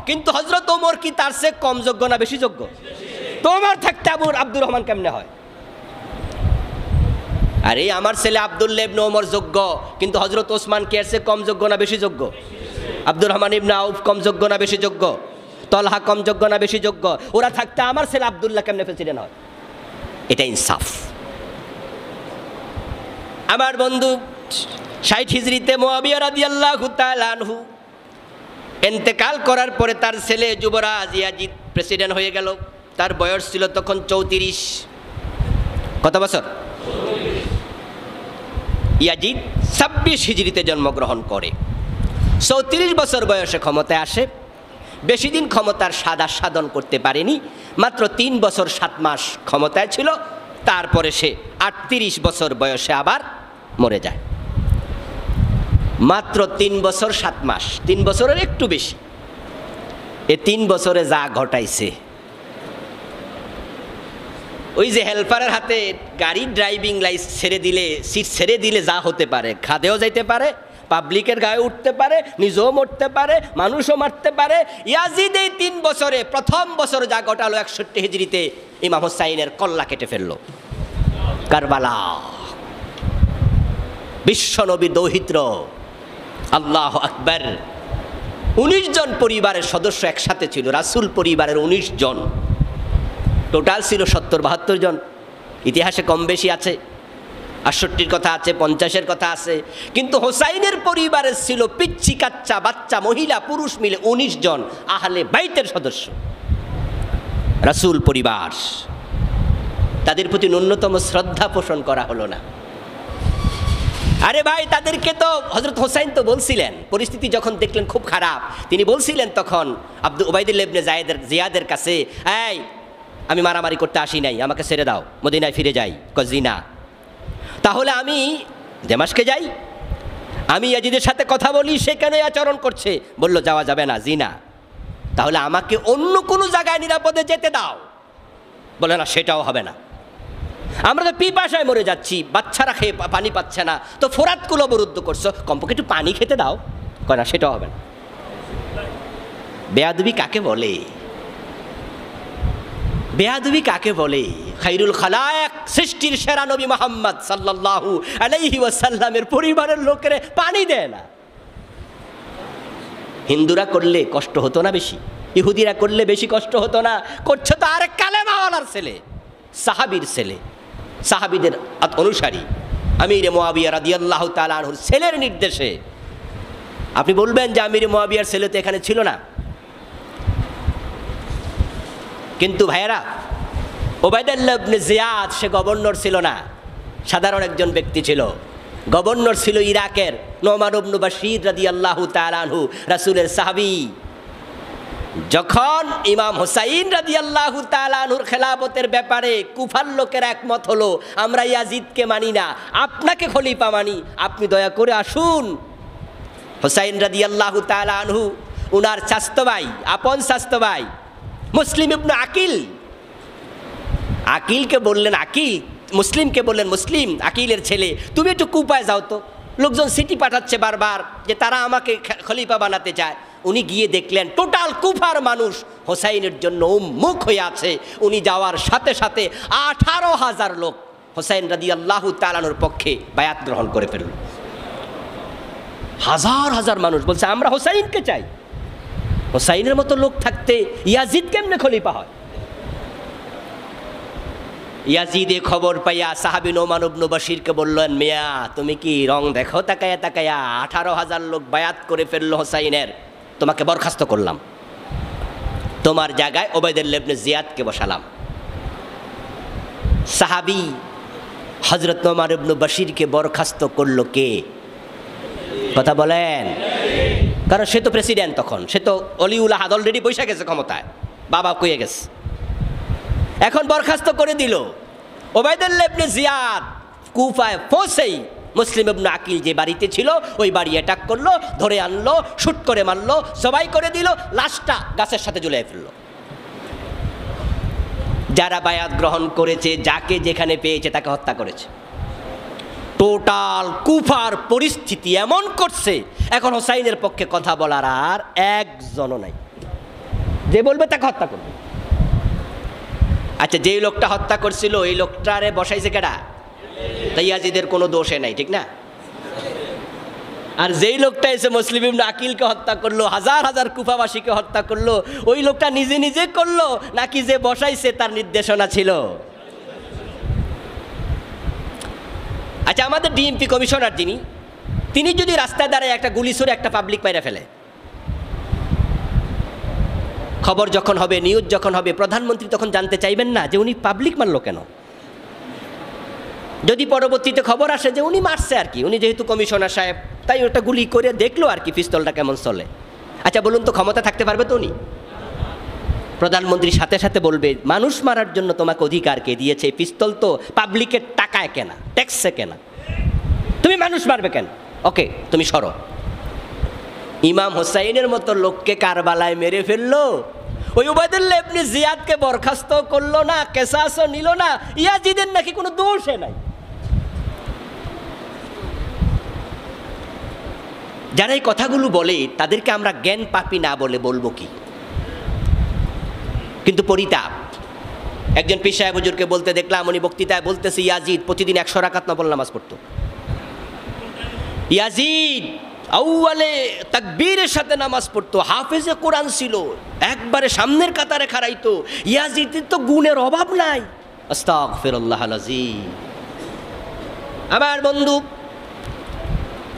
কিন্তু হযরত ওমর কি তার চেয়ে কম যোগ্য না বেশি যোগ্য? তোমার থাকতে আব্দুর রহমান কেমনে হয়? আরে আমার ছেলে আব্দুল্লাহ ইবনে ওমর যোগ্য, কিন্তু হযরত ওসমান কি এর চেয়ে কম যোগ্য না বেশি যোগ্য? আব্দুর রহমান ইবনে আউফ কম যোগ্য না বেশি যোগ্য? তলহা কম যোগ্য না বেশি যোগ্য? ওরা থাকতে আমার ছেলে আব্দুল্লাহ কেমনে প্রেসিডেন্ট হয়? এটা ইনসাফ। আমার বন্ধু 60 হিজরিতে মুআবিয়া রাদিয়াল্লাহু তাআলা আনহু ইন্তেকাল করার পরে তার ছেলে যুবরাজ ইয়াজিদ প্রেসিডেন্ট হয়ে গেল। তার বয়স ছিল তখন 34। কত বছর? ইয়াজিদ 26 হিজরিতে জন্মগ্রহণ করে, 34 বছর বয়সে ক্ষমতায় আসে। বেশি দিন ক্ষমতার স্বাদ আস্বাদন করতে পারেনি, মাত্র 3 বছর 7 মাস ক্ষমতায় ছিল। তারপরে সে 38 বছর বয়সে আবার মরে যায়। মাত্র 3 বছর 7 মাস, 3 বছরের একটু বেশি। এ 3 বছরে যা ঘটাইছে, ওই যে হেল্পারের হাতে গাড়ি ড্রাইভিং লাইসেন্স ছেড়ে দিলে, সিট ছেড়ে দিলে যা হতে পারে, খাদেও যাইতে পারে, পাবলিকের গায়ে উঠতে পারে, নিজেও মরতে পারে, মানুষও মারতে পারে। ইয়াজিদ এই 3 বছরে প্রথম বছর যা ঘটালো, 61 হিজরিতে ইমাম হুসাইনের কল্লা কেটে ফেললো কারবালা। বিশ্বনবী দৌহিত্র, আল্লাহ আকবার। 19 জন পরিবারের সদস্য একসাথে ছিল, রাসূল পরিবারের 19 জন, টোটাল ছিল 70-72 জন। ইতিহাসে কম বেশি আছে, 68-র কথা আছে, 50-এর কথা আছে, কিন্তু হোসাইনের পরিবারের ছিল পিচ্ছি কাচ্চা বাচ্চা, মহিলা পুরুষ মিলে 19 জন আহলে বাইতের সদস্য, রাসূল পরিবার। তাদের প্রতি ন্যূনতম শ্রদ্ধা পোষণ করা হলো না। আরে ভাই, তাদেরকে তো হযরত হোসাইন তো বলছিলেন, পরিস্থিতি যখন দেখলেন খুব খারাপ, তিনি বলছিলেন তখন উবাইদুল্লাহ ইবনে জিয়াদের কাছে, এই আমি মারামারি করতে আসি নাই, আমাকে ছেড়ে দাও, মদিনায় ফিরে যাই। জিনা, তাহলে আমি দামেস্কে যাই, আমি ইয়াজিদের সাথে কথা বলি, সে কেন আচরণ করছে? বলল যাওয়া যাবে না, জিনা। তাহলে আমাকে অন্য কোনো জায়গায় নিরাপদে যেতে দাও। বলে না, সেটাও হবে না, আমরা তো পিপাসায় মরে যাচ্ছি, বাচ্চারা খেয়ে পানি পাচ্ছে না, তো ফোরাতগুলো অবরুদ্ধ করছো, কমপক্ষে একটু পানি খেতে দাও। কয় না, সেটাও হবে না। বেয়াদবি কাকে বলে? বেয়াদবি কাকে বলে? খাইরুল খালায়েক, সৃষ্টির সেরা নবী মুহাম্মদ সাল্লাল্লাহু আলাইহি ওয়াসাল্লামের পরিবারের লোকেরা পানি দেয় না। হিন্দুরা করলে কষ্ট হতো না বেশি? ইহুদিরা করলে বেশি কষ্ট হতো না? করছে তো আরেক কালেমাওয়ালার ছেলে, সাহাবীর ছেলে, সাহাবীদের অনুসারী আমির মুআবিয়া রাদিয়াল্লাহু তাআলা আনহুর ছেলের নির্দেশে। আপনি বলবেন যে আমির মুআবিয়ার ছেলে তো এখানে ছিল না। কিন্তু ভাইয়েরা, ওবায়দুল্লাহ ইবনে জিয়াদ সে গভর্নর ছিল না, সাধারণ একজন ব্যক্তি ছিল। গভর্নর ছিল ইরাকের নোমান ইবনে বাশির রাদিয়াল্লাহু তাআলা আনহু, রাসূলের সাহাবী। যখন ইমাম হুসাইন রাদিয়াল্লাহু তাআলা আনহুর খেলাফতের ব্যাপারে কুফার লোকের একমত হলো, আমরা ইয়াজিদকে মানি না, আপনাকে খলিফা মানি, আপনি দয়া করে আসুন। হুসাইন রাদিয়াল্লাহু তাআলা আনহু উনার চাচতো ভাই, আপন চাচতো ভাই মুসলিম ইবনে আকিল, আকিলকে বললেন, আকিল মুসলিমকে বললেন, মুসলিম আকিলের ছেলে তুমি একটু কুপায় যাও তো, লোকজন সিটি পাঠাচ্ছে বারবার যে তারা আমাকে খলিফা বানাতে চায়। উনি গিয়ে দেখলেন টোটাল কুফার মানুষ হোসাইনের জন্য উন্মুখ হয়ে আছে। উনি যাওয়ার সাথে সাথে 18,000 লোক হোসাইন রাদিয়াল্লাহু তাআলা আনহুর পক্ষে বায়াত গ্রহণ করে ফেলল। হাজার হাজার মানুষ বলছে আমরা হোসাইনকে চাই। হোসাইনের মতো লোক থাকতে ইয়াজিদ কেমনে খলিফা হয়? ইয়াজিদে খবর পাইয়া সাহাবী নোমান ইবনে বাশিরকে বললেন, মিয়া তুমি কি রং দেখো তাকায়া তাকায়া? 18,000 লোক বায়াত করে ফেললো হোসাইনের, তোমাকে বরখাস্ত করলাম, তোমার জায়গায় ওবায়দুল্লাহ ইবনে জিয়াদকে বসালাম। সাহাবী হযরত নোমান ইবনে বাশিরকে বরখাস্ত করলো কে? কথা বলেন। কারণ সে তো প্রেসিডেন্ট, তখন সে তো অলিউল আহাদ, অলরেডি বসে গেছে ক্ষমতায়, বাবা কয়ে গেছে। এখন বরখাস্ত করে দিল। ওবায়দুল্লাহ ইবনে জিয়াদ কুফায় পৌঁছেই মুসলিম ইবনে আকিল যে বাড়িতে ছিল ওই বাড়ি অ্যাটাক করলো, ধরে আনলো, শুট করে মারলো, সবাই করে দিল, লাশটা গাছের সাথে ঝুলিয়ে ফেললো। যারা বায়াত গ্রহণ করেছে, যাকে যেখানে পেয়েছে তাকে হত্যা করেছে। টোটাল কুফার পরিস্থিতি এমন করছে, এখন হোসাইনের পক্ষে কথা বলার আর একজনও নাই, যে বলবে তাকে হত্যা করবে। আচ্ছা, যেই লোকটা হত্যা করছিল এই লোকটারে বসাইছে কেডা? তাই ইয়াজিদের কোনো দোষে নাই, ঠিক না? আর যেই লোকটা এসে মুসলিম ইবনে আকিলকে হত্যা করলো, হাজার হাজার কুফাবাসীকে হত্যা করলো, ওই লোকটা নিজে নিজে করলো নাকি যে বসাইছে তার নির্দেশনা ছিল? আচ্ছা, আমাদের ডিএমপি কমিশনার তিনি যদি রাস্তায় দাঁড়ায় একটা গুলি ছুড়ে একটা পাবলিক মাইরা ফেলে, খবর যখন হবে, নিউজ যখন হবে, প্রধানমন্ত্রী তখন জানতে চাইবেন না যে উনি পাবলিক মারলো কেন? যদি পরবর্তীতে খবর আসে যে উনি মারছে আর কি, উনি যেহেতু কমিশনার সাহেব তাই ওটা গুলি করে দেখলো আর কি পিস্তলটা কেমন চলে। আচ্ছা বলুন তো, ক্ষমতা থাকতে পারবে তো উনি? প্রধানমন্ত্রীর সাথে সাথে বলবে মানুষ মারার জন্য তোমাকে অধিকার কে দিয়েছে? পিস্তল তো পাবলিকের টাকায় কেনা, ট্যাক্সে কেনা, তুমি মানুষ মারবে কেন? ওকে, তুমি সরো। ইমাম হোসাইনের মতো লোককে কারবালায় মেরে ফেললো, ওই ওবায়দুল্লাহ ইবনে জিয়াদকে বরখাস্ত করলো না, কেসাসও নিল না, ইয়াজিদের নাকি কোনো দোষে নাই। যারা এই কথাগুলো বলে তাদেরকে আমরা জ্ঞান পাপী না বলে বলবো কি? কিন্তু পরিতাপ, একজন পীর সাহেব হুজুরকে বলতে দেখলাম, উনি বক্তৃতায় বলতেছে ইয়াজিদ প্রতিদিন 100 রাকাত নফল নামাজ পড়তো। ইয়াজিদ আউয়ালে তাকবীরের সাথে নামাজ পড়তো, হাফেজে কোরআন ছিল, একবারে সামনের কাতারে খাড়াইতো। ইয়াজিদের তো গুণের অভাব নাই। আস্তাগফিরুল্লাহল আযীম। আমার বন্ধু,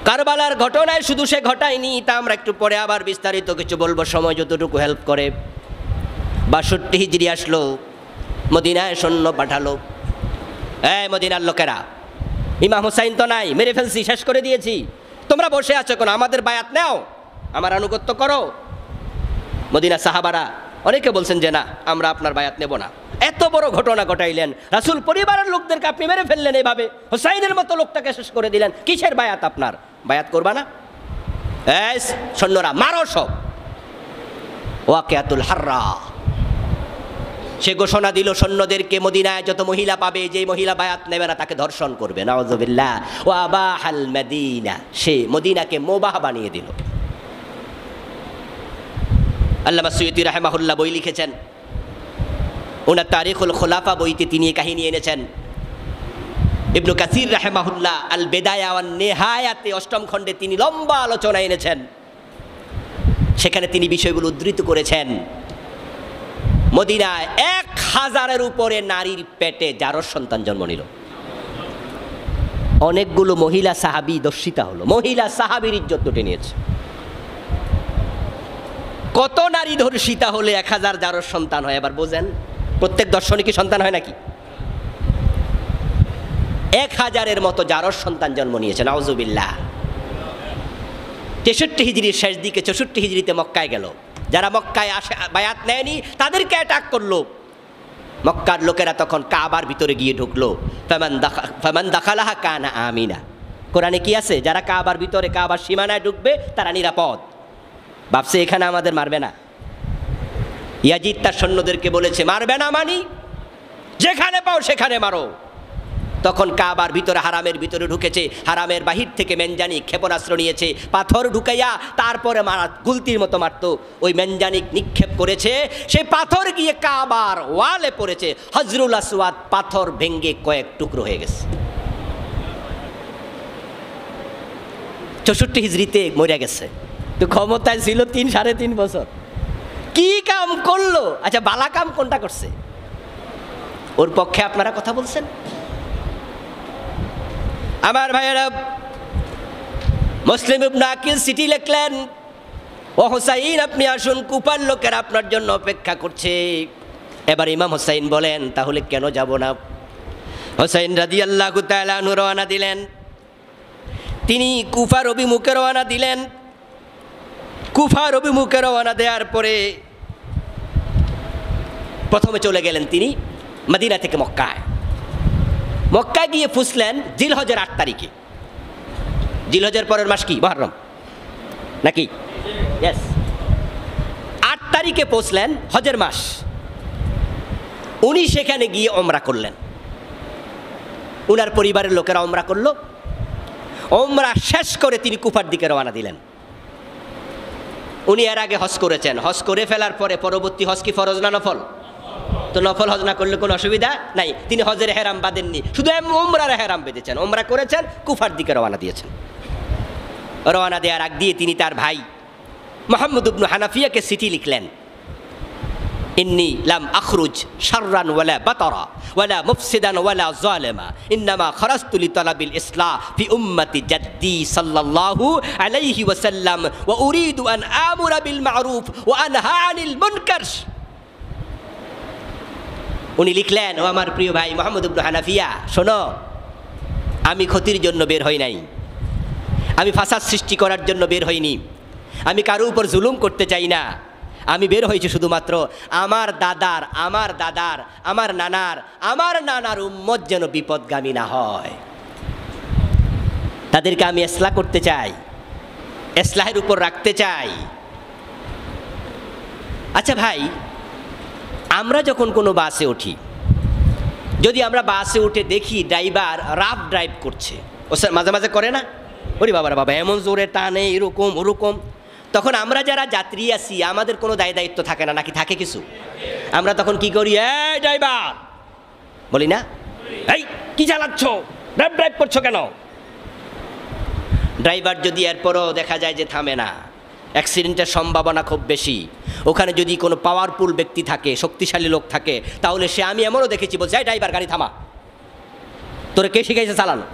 কারবালার ঘটনায় শুধু সে ঘটায়নি, তা আমরা একটু পরে আবার বিস্তারিত কিছু বলবো, সময় যতটুকু হেল্প করে। 62 হিজরি আসলো, মদিনায় সৈন্য পাঠালো। মদিনার লোকেরা, ইমাম হুসাইন তো নাই, মেরে ফেলছি, শেষ করে দিয়েছি, তোমরা বসে আছো কেন? আমাদের বায়াত নাও, আমার আনুগত্য করো। মদিনা সাহাবারা অনেকে বলছেন যে না, আমরা আপনার বায়াত নেব না। এত বড় ঘটনা ঘটাইলেন, রাসূল পরিবারের লোকদেরকে আপনি মেরে ফেললেন, এইভাবে হুসাইনের মতো লোকটাকে শেষ করে দিলেন, কিসের বায়াত আপনার? বায়াত করবা না? সৈন্যরা মারো সব। ওয়াকিয়াতুল হাররা, সে ঘোষণা দিল সৈন্যদেরকে, মদিনায় যত মহিলা পাবে, যে মহিলা বায়াত নেবে না তাকে ধর্ষণ করবে। নাউযুবিল্লাহ। ওয়া আবাহাল মদিনা, সে মদিনাকে মোবাহ বানিয়ে দিল। আল্লামা সুয়ুতী রাহিমাহুল্লাহ বই লিখেছেন, ওনার তারিখুল খোলাফা বইতে তিনি এই কাহিনী এনেছেন। ইবনু কাসির রাহেমাহুল্লাহ আল বেদায়া ওয়ান নেহায়াতে 8ম খণ্ডে তিনি লম্বা আলোচনা এনেছেন। সেখানে তিনি বিষয়গুলো উদ্ধৃত করেছেন। মদিনায় 1000-এর উপরে নারীর পেটে জারজ সন্তান জন্ম নিল। অনেকগুলো মহিলা সাহাবী দর্শিতা হলো, মহিলা সাহাবীর ইজ্জত লুটে নিয়েছে। কত নারী ধর্ষিতা হলে 1000 জারজ সন্তান হয়? এবার বোঝেন, প্রত্যেক দর্শনে কি সন্তান হয় নাকি? 1000-এর মতো জারজ সন্তান জন্ম নিয়েছে, নাউজুবিল্লাহ। 63 হিজরির শেষ দিকে, 64 হিজরিতে মক্কায় গেল। যারা মক্কায় আসে বায়াত নেয়নি তাদেরকে অ্যাটাক করলো। মক্কার লোকেরা তখন কাবার ভিতরে গিয়ে ঢুকলো। ফামান দাখালাহা কানা আমিনা। কোরআনে কি আছে? যারা কাবার ভিতরে, কাবার সীমানায় ঢুকবে তারা নিরাপদ। ভাবছে এখানে আমাদের মারবে না। ইয়াজিদ তার সৈন্যদেরকে বলেছে, মারবে না মানি, যেখানে পাও সেখানে মারো। তখন কাবার ভিতরে, হারামের ভিতরে ঢুকেছে, হারামের বাহির থেকে মেনজানিক ক্ষেপণাস্ত্র নিয়েছে, পাথর ঢুকাইয়া তারপরে মারা, গুলতির মতো মারত। ওই মেনজানিক নিক্ষেপ করেছে, সেই পাথর গিয়ে কাবার ওয়ালে পড়েছে। হজরুল আসওয়াদ পাথর ভেঙ্গে কয়েক টুকরো হয়ে গেছে। 64 হিজরিতে মরে গেছে। তো ক্ষমতায় ছিল 3-3.5 বছর। কি কাম করলো? আচ্ছা, বালা কাম কোনটা করছে? ওর পক্ষে আপনারা কথা বলছেন? আমার ভাইয়েরা, মুসলিম ইবনে আকিল চিঠি লিখলেন, ও হুসাইন আপনি আসুন, কুফার লোকেরা আপনার জন্য অপেক্ষা করছে। এবার ইমাম হুসাইন বলেন, তাহলে কেন যাব না? হুসাইন রাদিয়াল্লাহু তাআলা আনহু রওনা দিলেন। তিনি কুফার অভিমুখে রওনা দিলেন। কুফার অভিমুখে রওনা দেওয়ার পরে প্রথমে চলে গেলেন তিনি মদিনা থেকে মক্কায়। মক্কায় গিয়ে ফুসলেন জিলহজের 8 তারিখে। জিলহজের পরের মাস কি? মুহররম নাকি? ইয়েস। 8 তারিখে পৌঁছলেন, হজের মাস। উনি সেখানে গিয়ে ওমরা করলেন। উনার পরিবারের লোকেরা ওমরা করলো। ওমরা শেষ করে তিনি কুফার দিকে রওনা দিলেন। উনি এর আগে হজ করেছেন। হজ করে ফেলার পরে পরবর্তী হজ কি ফরজ না নফল? তো নফল হজ না করলে কোনো অসুবিধা নাই। তিনি হজের হেরাম বাঁধেননি, শুধু ওমরার হেরাম বেঁধেছেন। ওমরা করেছেন, কুফার দিকে রওনা দিয়েছেন। রওনা দেওয়ার আগ দিয়ে তিনি তার ভাই মুহাম্মদ ইবনে হানাফিয়াকে চিঠি লিখলেন, ইন্নী লাম আখরুজ শাররান ওয়ালা বাতারা ওয়ালা মুফসিদান ওয়ালা যালিমা ইন্নামা খারাজতু লিতালাবিল ইসলাহ ফি উম্মতি জাদ্দি সাল্লাল্লাহু আলাইহি ওয়াসাল্লাম ওয়া উরিদু আন আমুরা বিল মা'রুফ ওয়া আনহা আনিল মুনকার। উনি লিখলেন, ও আমার প্রিয় ভাই মুহাম্মদ ইবনে হানাফিয়া, শোনো, আমি ক্ষতির জন্য বের হই নাই, আমি ফাসাদ সৃষ্টি করার জন্য বের হইনি, আমি কারো উপর জুলুম করতে চাই না। আমি বের হয়েছি শুধুমাত্র আমার দাদার, আমার নানার উম্মত যেন বিপদগামী না হয়, তাদেরকে আমি ইসলাহ করতে চাই, ইসলাহের উপর রাখতে চাই। আচ্ছা ভাই, আমরা যখন কোনো বাসে উঠি, যদি আমরা বাসে উঠে দেখি ড্রাইভার রাফ ড্রাইভ করছে, ও স্যার মাঝে মাঝে করে না, ওরে বাবারা বাবা এমন জোরে টানে, এরকম ওরকম, তখন আমরা যারা যাত্রী আছি আমাদের কোনো দায়িত্ব থাকে না, নাকি থাকে কিছু? আমরা তখন কি করি? এই ড্রাইভার বলি না, এই কি চালাচ্ছ, ড্রাইভ করছো কেন? ড্রাইভার যদি এরপরও দেখা যায় যে থামে না, অ্যাক্সিডেন্টের সম্ভাবনা খুব বেশি, ওখানে যদি কোনো পাওয়ারফুল ব্যক্তি থাকে, শক্তিশালী লোক থাকে, তাহলে সে, আমি এমনও দেখেছি, বলছে এই ড্রাইভার গাড়ি থামা, তোরে কে শিখাইছে চালানো?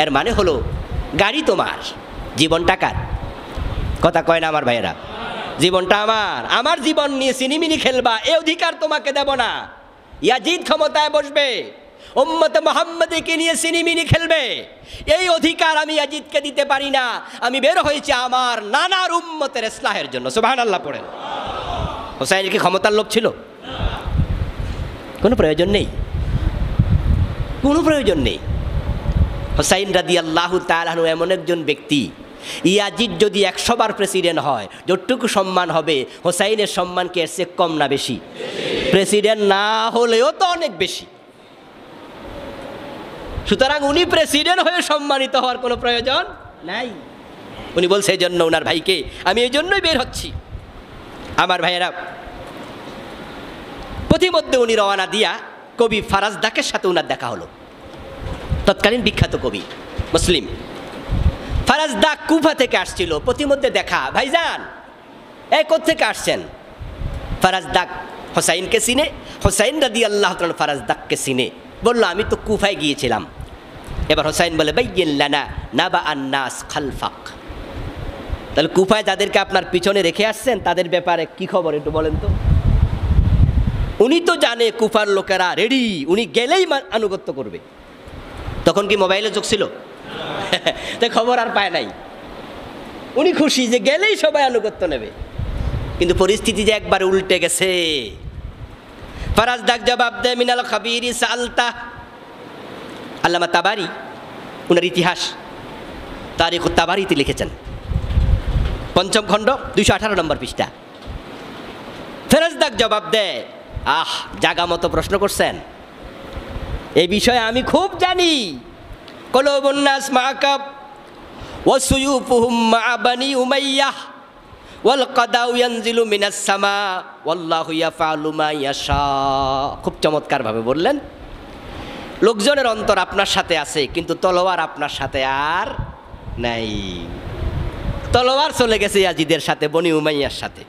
এর মানে হলো গাড়ি তোমার, জীবনটা কার? কথা কয় না আমার ভাইয়েরা? জীবনটা আমার জীবন নিয়ে সিনিমিনি খেলবা, এ অধিকার তোমাকে দেব না। ইয়াজিদ ক্ষমতায় বসবে, উম্মতে মুহাম্মদীকে নিয়ে সিনিমিনি খেলবে, এই অধিকার আমি ইয়াজিদকে দিতে পারি না। আমি বের হয়েছি আমার নানার উম্মতের ইসলাহের জন্য। সুবহানাল্লাহ পড়েন। হোসাইনের কি ক্ষমতার লোভ ছিল? কোনো প্রয়োজন নেই, কোনো প্রয়োজন নেই। হোসাইন রাদিয়াল্লাহু তাআলা আনহু এমন একজন ব্যক্তি, ইয়াজিদ যদি 100 বার প্রেসিডেন্ট হয়, যতটুকু সম্মান হবে হোসাইনের সম্মান কি এর চেয়ে কম না বেশি? প্রেসিডেন্ট না হলেও তো অনেক বেশি। সুতরাং উনি প্রেসিডেন্ট হয়ে সম্মানিত হওয়ার কোনো প্রয়োজন নাই। উনি বলছে এই জন্য ওনার ভাইকে, আমি এই জন্যই বের হচ্ছি। আমার ভাইয়েরা, প্রতিমধ্যে উনি রওনা দিয়া কবি ফারাজদাকের সাথে উনার দেখা হলো, তৎকালীন বিখ্যাত কবি মুসলিম। ফারাজদাক কুফা থেকে আসছিল, প্রতিমধ্যে দেখা, ভাইজান এই কোত্থেকে আসছেন? ফারাজদাক হোসাইনকে চিনে, হোসাইন রাদিয়াল্লাহু তাআলা ফারাজদাককে চিনে, বলল আমি তো কুফায় গিয়েছিলাম। এবার হোসাইন বলে বাইয়িন লানা নাবা আন-নাস খালফাক, তাহলে কুফায় যাদেরকে আপনার পিছনে রেখে আসছেন তাদের ব্যাপারে কি খবর একটু বলেন তো। উনি তো জানে কুফার লোকেরা রেডি, উনি গেলেই আনুগত্য করবে। তখন কি মোবাইলে যোগ ছিল? তাই খবর আর পায় নাই। উনি খুশি যে গেলেই সবাই আনুগত্য নেবে, কিন্তু পরিস্থিতি যে একবার উল্টে গেছে। ফারাজদাক জবাব দেয় মিনাল খাবিরি সালতা। আল্লামা তাবারি উনার ইতিহাস তারিখ তাবারিতে লিখেছেন, ৫ম খণ্ড ২১৮ নম্বর পৃষ্ঠা। ফারাজদাক জবাব দেয়, আহ জাগা মতো প্রশ্ন করছেন, এই বিষয়ে আমি খুব জানি। কুলুবুন নাস মাআকাব ওয়া সুয়ুফুহুম মা বানি উমাইয়াহ ওয়াল কাদাউ ইয়ানজিলু মিনাস সামা ওয়াল্লাহু ইয়াফআলু মা ইয়াশা। খুব চমৎকারভাবে বললেন, লোকজনের অন্তর আপনার সাথে আছে, কিন্তু তলোয়ার আপনার সাথে আর নাই। তলোয়ার চলে গেছে ইয়াজিদের সাথে, বনি উমাইয়ার সাথে।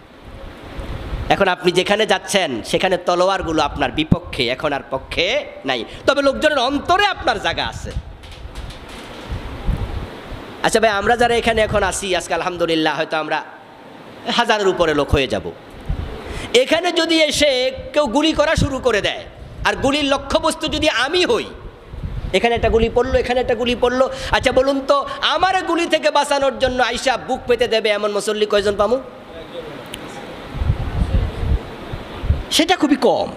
এখন আপনি যেখানে যাচ্ছেন সেখানে তলোয়ারগুলো আপনার বিপক্ষে, এখন আর পক্ষে নাই, তবে লোকজনের অন্তরে আপনার জায়গা আছে। আচ্ছা ভাই, আমরা যারা এখানে এখন আসি আজকে আলহামদুলিল্লাহ, হয়তো আমরা 1000-এর উপরে লোক হয়ে যাব। এখানে যদি এসে কেউ গুলি করা শুরু করে দেয়, আর গুলির লক্ষ্যবস্তু যদি আমি হই, এখানে একটা গুলি পড়লো, এখানে একটা গুলি পড়লো, আচ্ছা বলুন তো আমার গুলি থেকে বাঁচানোর জন্য আইসা বুক পেতে দেবে এমন মুসল্লি কয়জন পামু? সেটা খুবই কম,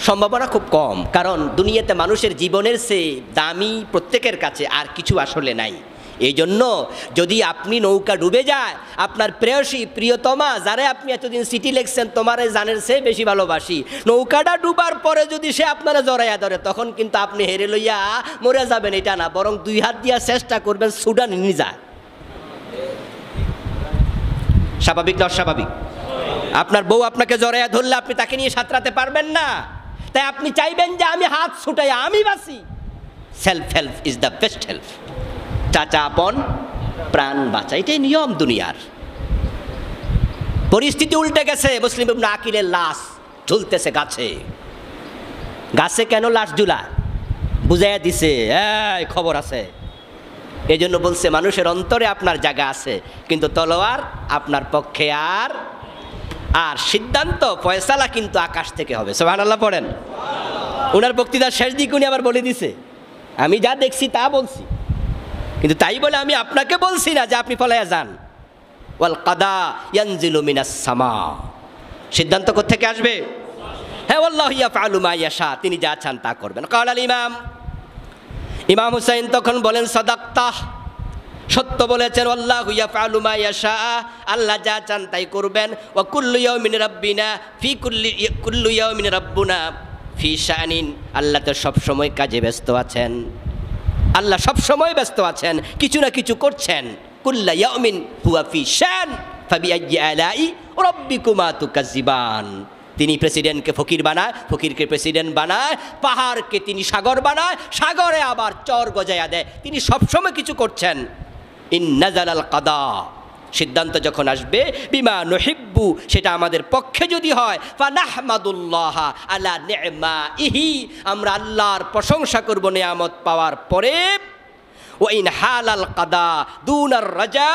সম্ভাবনা খুব কম। কারণ দুনিয়াতে মানুষের জীবনের চেয়ে দামি প্রত্যেকের কাছে আর কিছু আসলে নাই। এই জন্য যদি আপনি নৌকা ডুবে যায়, আপনার প্রেয়সী প্রিয়তমা যারা আপনি এতদিন চিঠি লিখছেন তোমারে জানের চেয়ে বেশি ভালোবাসি, নৌকাটা ডুবার পরে যদি সে আপনারা জড়াইয়া ধরে, তখন কিন্তু আপনি হেরে লইয়া মরে যাবেন এটা না, বরং 2 হাত দিয়া চেষ্টা করবেন সুডান নিয়ে যায়। স্বাভাবিক না অস্বাভাবিক? আপনার বউ আপনাকে জড়াইয়া ধরলে আপনি তাকে নিয়ে সাঁতরাতে পারবেন না, তাই আপনি চাইবেন যে আমি হাত ছুটাই আমি বাঁচি। Self help is the best help. চাচা আপন প্রাণ বাঁচা, এটাই নিয়ম দুনিয়ার। পরিস্থিতি উল্টে গেছে। মুসলিম ইবনে আকিলের লাশ ঝুলতেছে গাছে। গাছে কেন লাশ ঝুলা? বুঝাইয়া দিছে এই খবর আছে। এই জন্য বলছে মানুষের অন্তরে আপনার জায়গা আছে, কিন্তু তলোয়ার আপনার পক্ষে আর আর সিদ্ধান্ত ফয়সালা কিন্তু আকাশ থেকে হবে। সুবহানাল্লাহ পড়েন। ওনার বক্তৃতার শেষ দিকে উনি আবার বলে দিছে, আমি যা দেখছি তা বলছি, কিন্তু তাই বলে আমি আপনাকে বলছি না যে আপনি পলাইয়া যান। ওয়াল কাদা ইয়ানজিলু মিনাস সামা, সিদ্ধান্ত কোত্থেকে আসবে? হ্যাঁ, আল্লাহু ইয়াফআলু মা ইয়াশা, তিনি যা চান তা করবেন। কালাল ইমাম হুসাইন তখন বলেন সাদাক্তাহ, সত্য বলেছেন। আল্লাহু ইয়াফআলু মা ইয়াশা, আল্লাহ যা চান তাই করবেন। ওয়া কুল্লু ইয়াউমিন রাব্বিনা ফি কুল্লু ইয়াউমিন রাব্বুনা ফি শানিন, আল্লাহ তো সব সময় কাজে ব্যস্ত আছেন, আল্লাহ সব সময় ব্যস্ত আছেন, কিছু না কিছু করছেন। কুল্লা ইয়াউমিন হুয়া ফি শান ফাবিআইয়ি আলাই রাব্বিকুমা তুকাজ্জিবান। তিনি প্রেসিডেন্টকে ফকির বানায়, ফকিরকে প্রেসিডেন্ট বানায়, পাহাড়কে তিনি সাগর বানায়, সাগরে আবার চর গজায়া দেয়। তিনি সবসময় কিছু করছেন। ইন নাজালাল কাদা, সিদ্ধান্ত যখন আসবে, বিমা নুহিব্বু, সেটা আমাদের পক্ষে যদি হয়, ফানাহমাদুল্লাহ আলা নি'মাইহি, আমরা আল্লাহর প্রশংসা করব নিয়ামত পাওয়ার পরে। ওয়া ইন হালাল কাদা দুনার রাজা,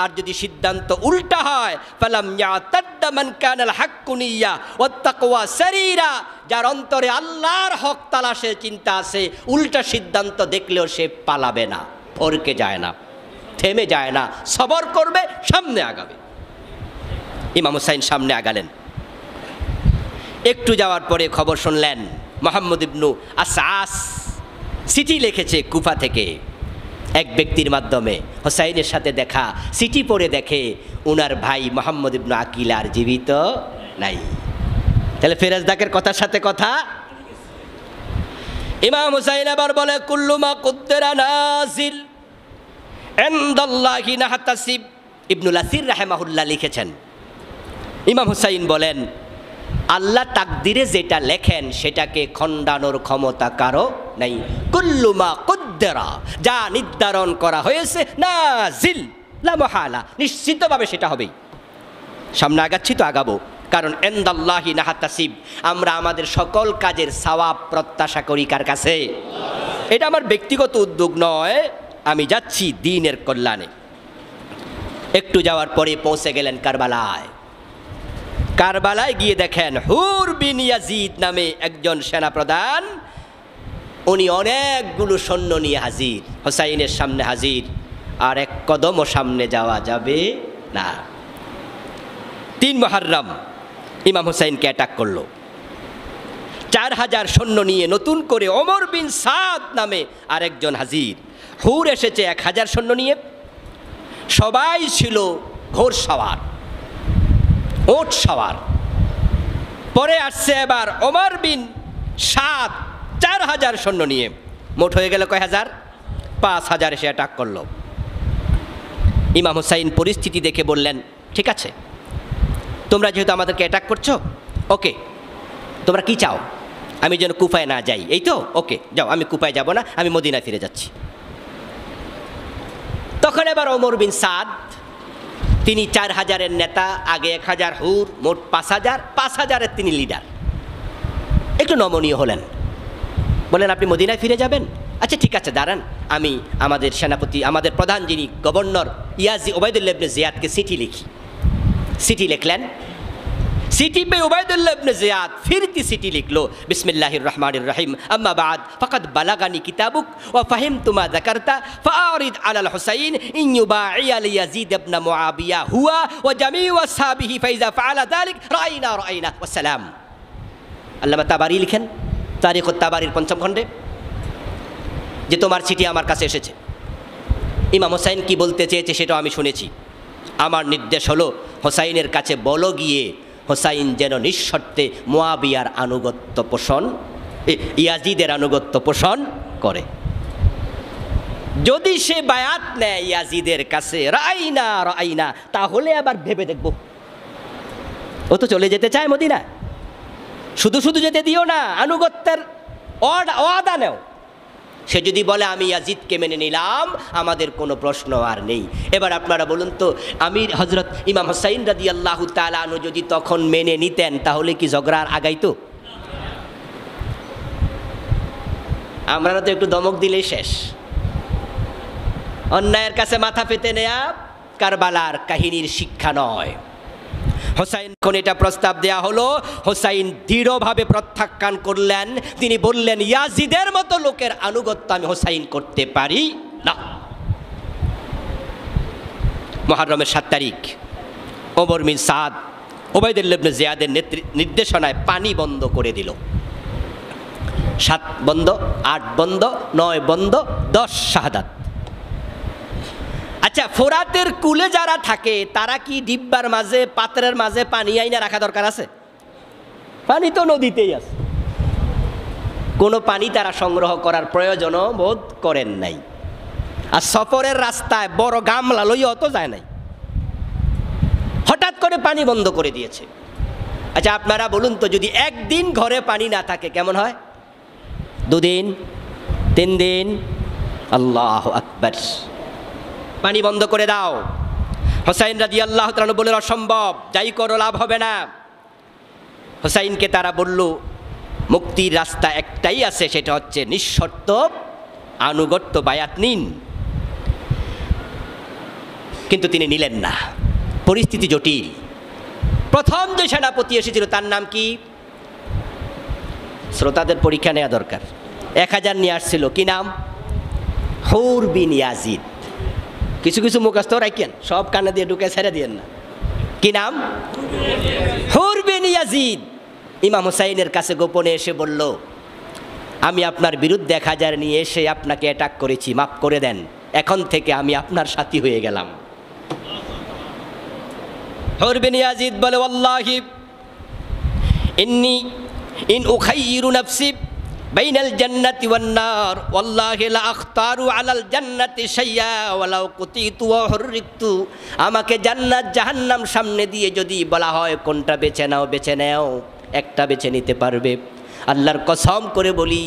আর যদি সিদ্ধান্ত উল্টা হয়, ফালাম ইয়াতাদ্দা মান কানাল হাক্কু নিয়া ওয়াত তাকওয়া সারিরা, যার অন্তরে আল্লাহর হক তালাশের চিন্তা আছে, উল্টা সিদ্ধান্ত দেখলেও সে পালাবে না, ফরকে যায় না, থেমে যায় না, সবর করবে, সামনে আগাবে। ইমাম হুসাইন সামনে আগালেন। একটু যাওয়ার পরে খবর শুনলেন মুহাম্মদ ইবনু আসআস চিঠি লিখেছে কুফা থেকে এক ব্যক্তির মাধ্যমে। হুসাইনের সাথে দেখা, চিঠি পড়ে দেখে উনার ভাই মুহাম্মদ ইবনু আকিল আর জীবিত নাই। তাহলে ফেরেশতাদের কথার সাথে কথা। ইমাম হুসাইন আবার বলে কুল্লু মা কুদ্দারা নাজিল ইনদাল্লাহি নাহতাসিব। ইবনুল আসির রাহিমাহুল্লাহ লিখেছেন, ইমাম হুসাইন বলেন আল্লাহ তাকদিরে যেটা লেখেন সেটাকে খণ্ডানোর ক্ষমতা কারো নাই। কুল্লুমা কুদ্দারা, যা নির্ধারণ করা হয়েছে নাজিল লা মুহালা, নিশ্চিতভাবে সেটা হবেই। সামনে আগাচ্ছি তো আগাবো, কারণ ইনদাল্লাহি নাহতাসিব, আমরা আমাদের সকল কাজের সওয়াব প্রত্যাশা করি কার কাছে? এটা আমার ব্যক্তিগত উদ্যোগ নয়, আমি যাচ্ছি দ্বীনের কল্যাণে। একটু যাওয়ার পরে পৌঁছে গেলেন কারবালায়। কারবালায় গিয়ে দেখেন হুর বিন ইয়াজিদ নামে একজন সেনাপ্রধান, উনি অনেকগুলো সৈন্য নিয়ে হাজির, হোসাইনের সামনে হাজির, আর এক কদমও সামনে যাওয়া যাবে না। 3 মুহররম ইমাম হুসাইনকে অ্যাটাক করলো। 4000 সৈন্য নিয়ে নতুন করে ওমর বিন সাদ নামে আরেকজন হাজির। হুর এসেছে 1000 সৈন্য নিয়ে, সবাই ছিল ঘোড় সওয়ার, ওট সওয়ার। পরে আসছে এবার ওমর বিন সাদ 4000 সৈন্য নিয়ে, মোট হয়ে গেল কয় হাজার? 5000 এসে অ্যাটাক করলো। ইমাম হুসাইন পরিস্থিতি দেখে বললেন, ঠিক আছে, তোমরা যেহেতু আমাদেরকে অ্যাটাক করছো, ওকে, তোমরা কি চাও? আমি যেন কুফায় না যাই, এই তো? ওকে, যাও, আমি কুফায় যাব না, আমি মদিনায় ফিরে যাচ্ছি। তখন এবার ওমর বিন সাদ, তিনি 4000-এর নেতা, আগে 1000 হুর, মোট 5000, 5000-এর তিনি লিডার। একটু নমনীয় হলেন, বলেন আপনি মদিনায় ফিরে যাবেন? আচ্ছা ঠিক আছে, দাঁড়ান, আমি আমাদের সেনাপতি, আমাদের প্রধান যিনি গভর্নর ওবায়দুল্লাহ ইবনে জিয়াদকে চিঠি লিখি। চিঠি লিখলেন। চিঠি পেয়ে ওবায়দুল্লাহ ইবনে জিয়াদ ফিরতি চিঠি লিখলো, বিসমিল্লাহির রহমানির রহিম, আম্মা বাদ ফাকাদ বালাগানি কিতাবুক ওয়া ফাহিমতু মা যাকারতা ফাআরিদ আলাল হুসাইন ইন ইউবাইয়া লিয়াজিদ ইবনে মুআবিয়া হুয়া ওয়া জামিউ আসহাবিহি ফাইজা ফাআলা যালিক রাআইনা ওয়া সালাম। আল্লামা তাবারি লিখেন তারিখুত তাবারির 5ম খণ্ডে যে তোমার চিঠি আমার কাছে এসেছে। ইমাম হুসাইন কি বলতে চেয়েছে সেটাও আমি শুনেছি। আমার নির্দেশ হলো হোসাইনের কাছে বলো গিয়ে হোসাইন যেন নিঃশর্তে মুআবিয়ার আনুগত্য পোষণ, ইয়াজিদের আনুগত্য পোষণ করে। যদি সে বায়াত নেয় ইয়াজিদের কাছে, রাআইনা, তাহলে আবার ভেবে দেখব। ও তো চলে যেতে চায় মদিনা, শুধু শুধু যেতে দিও না, আনুগত্যের ওয়াদা নেও। সে যদি বলে আমি ইয়াজিদকে মেনে নিলাম, আমাদের কোনো প্রশ্ন আর নেই। এবার আপনারা বলুন তো, আমির হযরত ইমাম হুসাইন রাদিয়াল্লাহু তাআলা আনহু যদি তখন মেনে নিতেন, তাহলে কি ঝগড়া আর আগাইতো? আমরা তো একটু দমক দিলেই শেষ। অন্যায়ের কাছে মাথা পেতে নেয়া কারবালার কাহিনীর শিক্ষা নয়। হোসাইন কোন এটা প্রস্তাব দেয়া হলো, হোসাইন দৃঢ়ভাবে প্রত্যাখ্যান করলেন। তিনি বললেন, ইয়াজিদের মতো লোকের আনুগত্য আমি হোসাইন করতে পারি না। মুহররমের 7 তারিখ ওমর বিন সাদ ওবায়দুল্লাহ ইবনে জিয়াদের নির্দেশনায় পানি বন্ধ করে দিল। 7 বন্ধ, 8 বন্ধ, 9 বন্ধ, 10 শাহাদাত। আচ্ছা, ফোরাতের কুলে যারা থাকে তারা কি ডিব্বার মাঝে, পাত্রের মাঝে পানি আইনা রাখা দরকার আছে? পানি তো নদীতেই আছে, কোনো পানি তারা সংগ্রহ করার প্রয়োজনও বোধ করেন নাই। আর সফরের রাস্তায় বড় গামলা লইয়া অত যায় নাই, হঠাৎ করে পানি বন্ধ করে দিয়েছে। আচ্ছা আপনারা বলুন তো, যদি একদিন ঘরে পানি না থাকে কেমন হয়? 2 দিন, 3 দিন, আল্লাহু আকবার, পানি বন্ধ করে দাও। হোসাইন রাদিয়াল্লাহু তাআলা বললেন, অসম্ভব, যাই করো লাভ হবে না। হোসাইনকে তারা বলল, মুক্তির রাস্তা একটাই আছে, সেটা হচ্ছে নিঃশর্ত আনুগত্য, বায়াত নিন। কিন্তু তিনি নিলেন না, পরিস্থিতি জটিল। প্রথম যে সেনাপতি এসেছিল তার নাম কি? শ্রোতাদের পরীক্ষা নেওয়া দরকার। 1000 নিয়ে আসছিল, কি নাম? হুর বিন ইয়াজিদ। কিছু কিছু মুখস্থ রাখেন, সব কানে দিয়ে ঢুকে ছেড়ে দিয়েন না। কি নাম? হুর বিন ইয়াজিদ। ইমাম হুসাইনের কাছে গোপনে এসে বলল, আমি আপনার বিরুদ্ধে 1000 নিয়ে এসে আপনাকে অ্যাটাক করেছি, মাফ করে দেন, এখন থেকে আমি আপনার সাথী হয়ে গেলাম। হুর বিন ইয়াজিদ বলে, ওয়াল্লাহি ইন্নী ইন উখাইয়িরু নাফসি বাইনাল জান্নাতি ওয়ান নার ওয়াল্লাহি লা আখতারু আলাল জান্নাতি শাইয়া ওয়ালাউ কুতিতু ওয়া হুররিকতু। আমাকে জান্নাত জাহান্নাম সামনে দিয়ে যদি বলা হয় কোনটা বেছে নাও, বেছে নাও, একটা বেছে নিতে পারবে। আল্লাহর কসম করে বলি,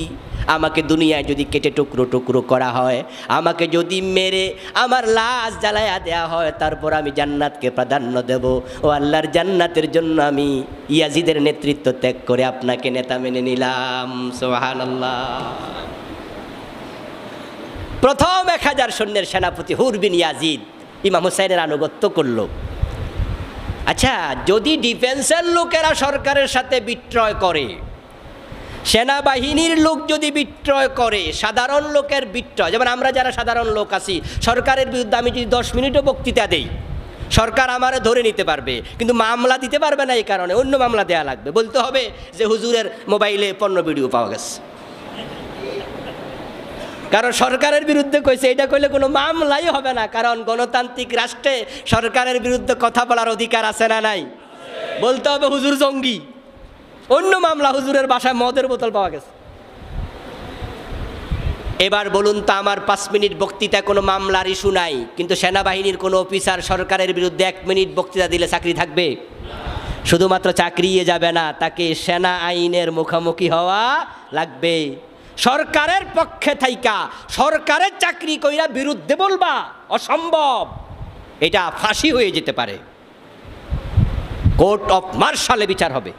আমাকে দুনিয়ায় যদি কেটে টুকরো টুকরো করা হয়, আমাকে যদি মেরে আমার লাশ জ্বালায়া দেয়া হয়, তারপর আমি জান্নাতকে প্রাধান্য দেব। ও আল্লাহর জান্নাতের জন্য আমি ইয়াজিদের নেতৃত্ব ত্যাগ করে আপনাকে নেতা মেনে নিলাম। সুবহানাল্লাহ। প্রথম 1000 সৈন্যের সেনাপতি হুর বিন ইয়াজিদ ইমাম হুসাইনের আনুগত্য করল। আচ্ছা, যদি ডিফেন্সের লোকেরা সরকারের সাথে বিক্রয় করে, সেনাবাহিনীর লোক যদি বিক্রয় করে, সাধারণ লোকের বিক্রয়, যেমন আমরা যারা সাধারণ লোক আছি, সরকারের বিরুদ্ধে আমি যদি 10 মিনিটও বক্তৃতা দেই, সরকার আমারে ধরে নিতে পারবে, কিন্তু মামলা দিতে পারবে না। এই কারণে অন্য মামলা দেয়া লাগবে। বলতে হবে যে হুজুরের মোবাইলে পর্ন ভিডিও পাওয়া গেছে, কারণ সরকারের বিরুদ্ধে কইছে। এটা কইলে কোনো মামলাই হবে না, কারণ গণতান্ত্রিক রাষ্ট্রে সরকারের বিরুদ্ধে কথা বলার অধিকার আছে না নাই? বলতে হবে হুজুর জঙ্গি। অন্য মামলা, হুজুরের বাসায় মদের বোতল পাওয়া গেছে। এবার বলুন তো, আমার 5 মিনিট বক্তৃতা কোনো মামলার ইস্যু নাই, কিন্তু সেনাবাহিনীর কোনো অফিসার সরকারের বিরুদ্ধে 1 মিনিট বক্তৃতা দিলে চাকরি থাকবে? শুধুমাত্র চাকরিয়ে যাবে না, তাকে সেনা আইনের মুখোমুখি হওয়া লাগবে। সরকারের পক্ষে থাইকা সরকারের চাকরি কইরা বিরুদ্ধে বলবা, অসম্ভব। এটা ফাঁসি হয়ে যেতে পারে, কোর্ট অফ মার্শালে বিচার হবে।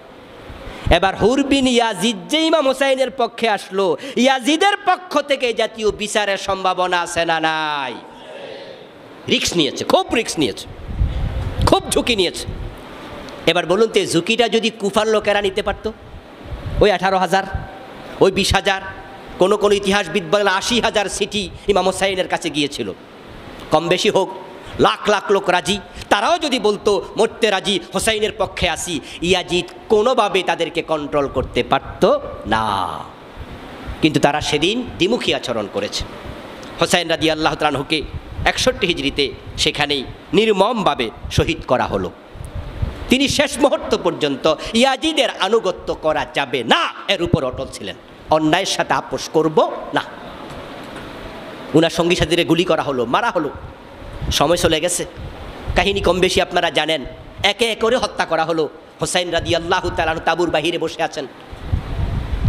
এবার হুর বিন ইয়াজিদ যে ইমাম হুসাইনের পক্ষে আসলো, ইয়াজিদের পক্ষ থেকে জাতীয় বিচারের সম্ভাবনা আছে না নাই? রিস্ক নিয়েছে, খুব রিস্ক নিয়েছে, খুব ঝুঁকি নিয়েছে। এবার বলুন তো, ঝুঁকিটা যদি কুফার লোকেরা নিতে পারত, ওই 18,000, ওই 20,000, কোনো কোনো ইতিহাসবিদ বলেন 80,000 সিটি ইমাম হুসাইনের কাছে গিয়েছিল। কম বেশি হোক, লাখ লাখ লোক রাজি, তারাও যদি বলতো মরতে রাজি, হুসাইনের পক্ষে আসি, ইয়াজিদ কোনোভাবে তাদেরকে কন্ট্রোল করতে পারত না। কিন্তু তারা সেদিন দ্বিমুখী আচরণ করেছে। হুসাইন রাদিয়াল্লাহু তাআলা আনহুকে 61 হিজরিতে সেখানেই নির্মমভাবে শহীদ করা হলো। তিনি শেষ মুহূর্ত পর্যন্ত ইয়াজিদের আনুগত্য করা যাবে না এর উপর অটল ছিলেন। অন্যায়ের সাথে আপোষ করব না। উনার সঙ্গী সাথীরে গুলি করা হলো, মারা হলো। সময় চলে গেছে, কাহিনী কম বেশি আপনারা জানেন। একে একে করে হত্যা করা হলো। হুসাইন রাদিয়াল্লাহু তাআলা আনহু তাঁবুর বাহিরে বসে আছেন,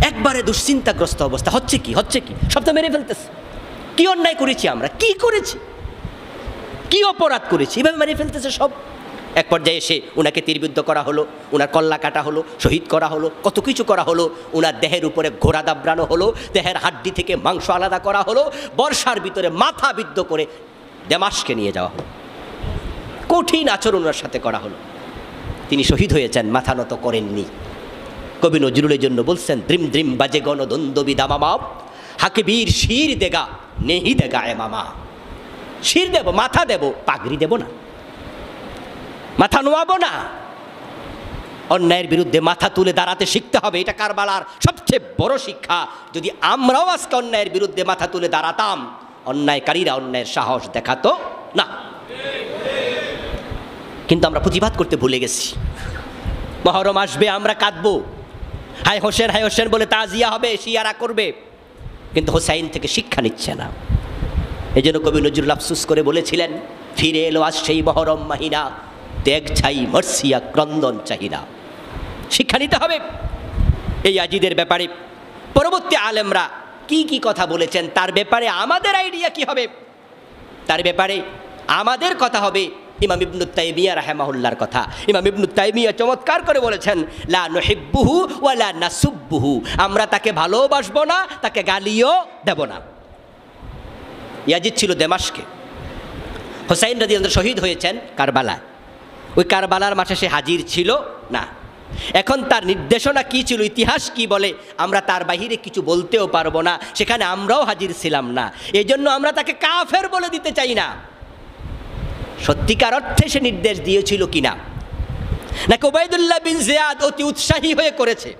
একবারে দুশ্চিন্তাগ্রস্ত অবস্থা। হচ্ছে কি, হচ্ছে কি, সব তো মেরে ফেলতেছে। কি অন্যায় করেছি আমরা, কি করেছি, কি অপরাধ করেছি, এভাবে মেরে ফেলতেছে সব। এক পর্যায়ে এসে উনাকে তীরবিদ্ধ করা হলো, উনার কল্লা কাটা হলো, শহীদ করা হলো, কত কিছু করা হলো। উনার দেহের উপরে ঘোড়া দাবড়ানো হলো, দেহের হাড্ডি থেকে মাংস আলাদা করা হলো, বর্ষার ভিতরে মাথা বিদ্ধ করে দামেস্কে নিয়ে যাওয়া হলো। কঠিন আচরণ ওনার সাথে করা হলো। তিনি শহীদ হয়েছেন, মাথা নত করেননি। কবি নজরুলের জন্য বলছেন, দ্রিম দ্রিম বাজে গণদ্বন্দ্বী দামামা, হাকে বীর শির দেগা নেহি দেগা এ মামা। শির দেব, মাথা দেব, পাগড়ি দেব না, মাথা নোয়াবো না। অন্যায়ের বিরুদ্ধে মাথা তুলে দাঁড়াতে শিখতে হবে, এটা কারবালার সবচেয়ে বড় শিক্ষা। যদি আমরাও আজকে অন্যায়ের বিরুদ্ধে মাথা তুলে দাঁড়াতাম, অন্যায়কারীরা অন্যায়ের সাহস দেখাতো না। কিন্তু আমরা প্রতিবাদ করতে ভুলে গেছি। মহরম আসবে, আমরা কাঁদবো, হায় হোসেন হায় হোসেন বলে তাজিয়া হবে, শিয়ারা করবে, কিন্তু হোসাইন থেকে শিক্ষা নিচ্ছে না। এই জন্য কবি নজরুল আফসুস করে বলেছিলেন, ফিরে এলো আজ সেই মহরম মাহিনা, ত্যাগ ছাই মর্সিয়া ক্রন্দন চাহিনা। শিক্ষা নিতে হবে এই ইয়াজিদের ব্যাপারে। পরবর্তী আলেমরা কি কি কথা বলেছেন তার ব্যাপারে আমাদের আইডিয়া কি হবে, তার ব্যাপারে আমাদের কথা হবে ইমাম ইবনু তাইমিয়া রাহিমাহুল্লাহর কথা। ইমাম ইবনু তাইমিয়া চমৎকার করে বলেছেন, লা নুহিব্বুহু ওয়া লা নাসুব্বুহু, আমরা তাকে ভালোবাসবো না, তাকে গালিও দেব না। ইয়াজিদ ছিল দামেস্কে, হুসাইন রাদিয়াল্লাহু শহীদ হয়েছেন কারবালায়। ওই কারবালার মাঠে সে হাজির ছিল না। এখন তার নির্দেশনা কি ছিল, ইতিহাস কি বলে, আমরা তার বাহিরে কিছু বলতেও পারবো না। সেখানে আমরাও হাজির ছিলাম না, এজন্য আমরা তাকে কাফের বলে দিতে চাই না। সত্যিকার অর্থে সে নির্দেশ দিয়েছিল কিনা, নাকি উবাইদুল্লাহ বিন জিয়াদ অতি উৎসাহী হয়ে করেছে,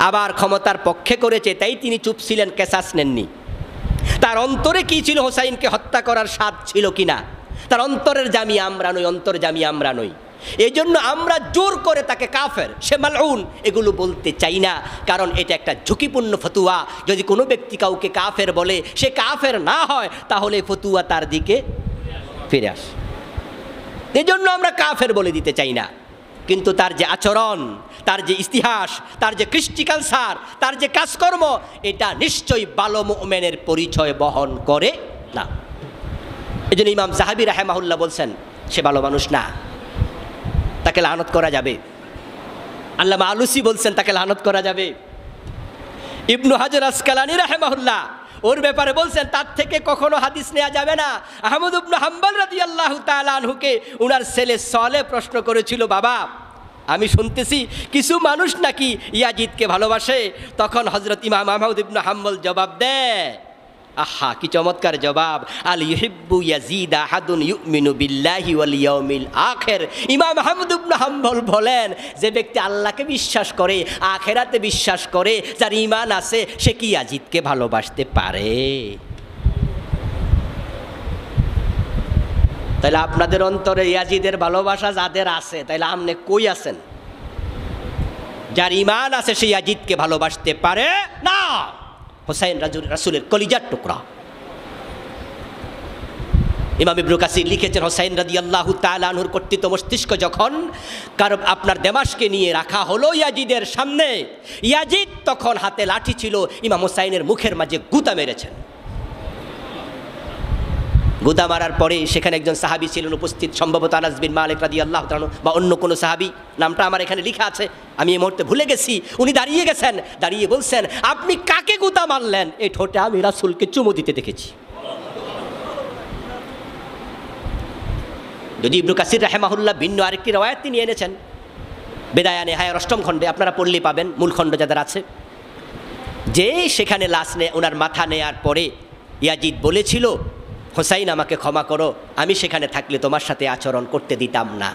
আবার ক্ষমতার পক্ষে করেছে, তাই তিনি চুপ ছিলেন, কেসাস নেননি। তার অন্তরে কি ছিল, হোসাইনকে হত্যা করার স্বাদ ছিল কিনা। তার অন্তরের জামি আমরা নই, অন্তর জামি আমরা নই। এই জন্য আমরা জোর করে তাকে কাফের, সে মালউন এগুলো বলতে চাই না, কারণ এটা একটা ঝুঁকিপূর্ণ ফতুয়া। যদি কোনো ব্যক্তি কাউকে কাফের বলে, সে কাফের না হয়, তাহলে ফতুয়া তার দিকে ফিরে আসে। এই জন্য আমরা কাফের বলে দিতে চাই না। কিন্তু তার যে আচরণ, তার যে ইতিহাস, তার যে কৃষ্টি কালচার, তার যে কাজকর্ম, এটা নিশ্চয়ই ভালো মুমিনের পরিচয় বহন করে না। এই জন্য ইমাম যাহাবী রাহিমাহুল্লাহ বলছেন সে ভালো মানুষ না, তাকে লানত করা যাবে। আল্লামা আলুসি বলছেন তাকে লানত করা যাবে। ইবনু হাজার আসকালানী রাহিমাহুল্লাহ ওর ব্যাপারে বলছেন তার থেকে কখনো হাদিস নেওয়া যাবে না। আহমদ ইবনে হাম্বল রাদিয়াল্লাহু তাআলা আনহুকে উনার ছেলে সালেহ প্রশ্ন করেছিল, বাবা আমি শুনতেছি কিছু মানুষ নাকি ইয়াজিদকে ভালোবাসে। তখন হযরত ইমাম আহমদ ইবনে হাম্বল জবাব দেয়, আহা কি চমৎকার জবাব, আল ইউহিব্বু ইয়াজিদ আহাদুন ইউমিনু বিল্লাহি ওয়াল ইয়াউমিল আখির। ইমাম আহমদ ইবনে হাম্বল বলেন যে ব্যক্তি আল্লাহকে বিশ্বাস করে, আখিরাতে বিশ্বাস করে, যার ঈমান আছে, সে কি ইয়াজিদকে ভালোবাসতে পারে? তাহলে আপনাদের অন্তরে ইয়াজিদের ভালোবাসা যাদের আছে, তাহলে আপনি কই আছেন? যার ঈমান আছে সে ইয়াজিদকে ভালোবাসতে পারে না। হুসাইন রাসূলের কলিজার টুকরা। ইমাম ইবনে কাসির লিখেছেন হুসাইন রাদিয়াল্লাহু তাআলা আনহুর কর্তৃত্ব মস্তিষ্ক যখন আপনার দেমাশকে নিয়ে রাখা হলো ইয়াজিদের সামনে, ইয়াজিদ তখন হাতে লাঠি ছিল, ইমাম হুসাইনের মুখের মাঝে গুতা মেরেছেন। গুতা মারার পরে সেখানে একজন সাহাবী ছিলেন উপস্থিত, সম্ভবত আনাস বিন মালিক রাদিয়াল্লাহু তাআলা বা অন্য কোনো সাহাবী, নামটা আমার এখানে লেখা আছে, আমি এই মুহূর্তে ভুলে গেছি। উনি দাঁড়িয়ে গেছেন, দাঁড়িয়ে বলছেন, আপনি কাকে গুতা মারলেন? এই ঠোঁটে আমি রাসূলকে চুমু দিতে দেখেছি। যদি ইবনে কাসির রাহিমাহুল্লাহ ভিন্ন আরেকটি রওয়ায়াত তিনি এনেছেন বিদায়া নেহায়া ৮ম খণ্ডে, আপনারা পড়লেই পাবেন, মূল খণ্ড যাদের আছে, যে সেখানে লাশ ওনার মাথা নেয়ার পরে ইয়াজিদ বলেছিল, হুসাইন আমাকে ক্ষমা করো, আমি সেখানে থাকলে তোমার সাথে আচরণ করতে দিতাম না।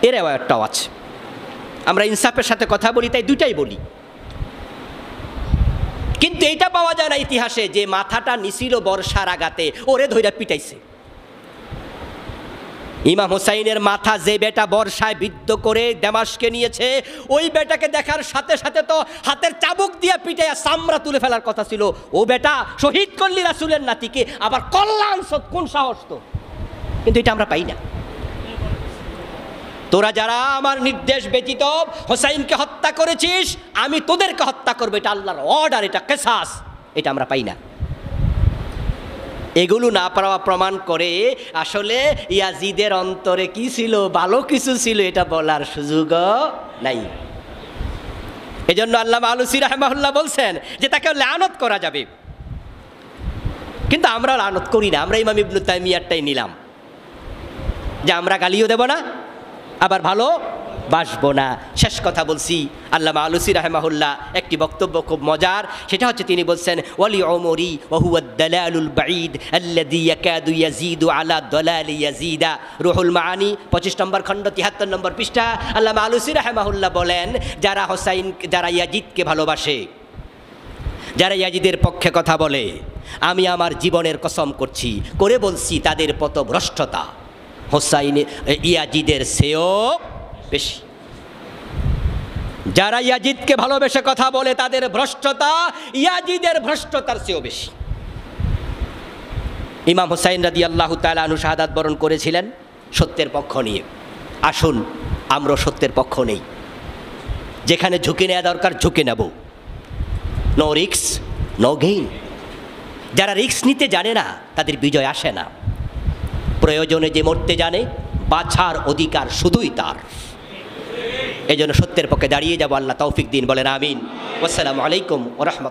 এর রওয়ায়াতটাও আছে। আমরা ইনসাফের সাথে কথা বলি তাই দুইটাই বলি, কিন্তু এইটা পাওয়া যায় না ইতিহাসে যে মাথাটা নিছিল বর্ষার আঘাতে, ওরে ধইরা পিটাইছে। ইমাম হুসাইনের মাথা যে বেটা বর্ষায় বিদ্ধ করে দেমাশকে নিয়েছে, ওই বেটাকে দেখার সাথে সাথে তো হাতের চাবুক দিয়ে পিটাইয়া চামড়া তুলে ফেলার কথা ছিল। ও বেটা শহীদ করলি রাসূলের নাতিকে, আবার কল্যাণ কোন সাহস তো? কিন্তু এটা আমরা পাই না। তোরা যারা আমার নির্দেশ ব্যতীত হুসাইনকে হত্যা করেছিস, আমি তোদেরকে হত্যা করবো, এটা আল্লাহর অর্ডার, এটা কিসাস, এটা আমরা পাই না। এগুলো না পাওয়া প্রমাণ করে আসলে ইয়াজিদের অন্তরে কি ছিল, ভালো কিছু ছিল, এটা বলার সুযোগও নাই। এজন্য আল্লামা আলুসি রাহিমাহুল্লাহ বলছেন যে তাকে লানত করা যাবে, কিন্তু আমরা লানত করি না। আমরা ইমাম ইবনে তাইমিয়ারটাই নিলাম যে আমরা গালিও দেব না, আবার ভালো বাসবো না। শেষ কথা বলছি, আল্লামা আলুসি রাহিমাহুল্লাহ একটি বক্তব্য খুব মজার, সেটা হচ্ছে তিনি বলছেন, ওয়ালি উমরি ওয়া হুয়া আদ-দালালুল বাঈদ আল্লাযী ইয়াকাদু ইয়াজিদু আলা দালালি ইয়াজিদা। রুহুল মাআনি 25 নম্বর খণ্ড 73 নম্বর পৃষ্ঠা। আল্লামা আলুসি রাহিমাহুল্লাহ বলেন, যারা ইয়াজিদকে ভালোবাসে, যারা ইয়াজিদের পক্ষে কথা বলে, আমি আমার জীবনের কসম করছি করে বলছি তাদের পথভ্রষ্টতা ইয়াজিদের চেয়েও বেশি। যারা ইয়াজিদকে ভালোবেসে কথা বলে তাদের ভ্রষ্টতা ইয়াজিদের ভ্রষ্টতার চেয়েও বেশি। ইমাম হুসাইন রাদিয়াল্লাহু তাআলা আনহু শাহাদাত বরণ করেছিলেন সত্যের পক্ষ নিয়ে। আসুন আমরা সত্যের পক্ষ নেই, যেখানে ঝুঁকি নেওয়া দরকার ঝুঁকে নেব, নো রিস্ক নো গেইন। যারা রিস্ক নিতে জানে না তাদের বিজয় আসে না। প্রয়োজনে যে মরতে জানে, বাছার অধিকার শুধুই তার। এই জন্য সত্যের পক্ষে দাঁড়িয়ে যাব। আল্লাহ তৌফিক দিন, বলেন আমিন। আসসালামু আলাইকুম ওয়া রাহমাতুল্লাহ।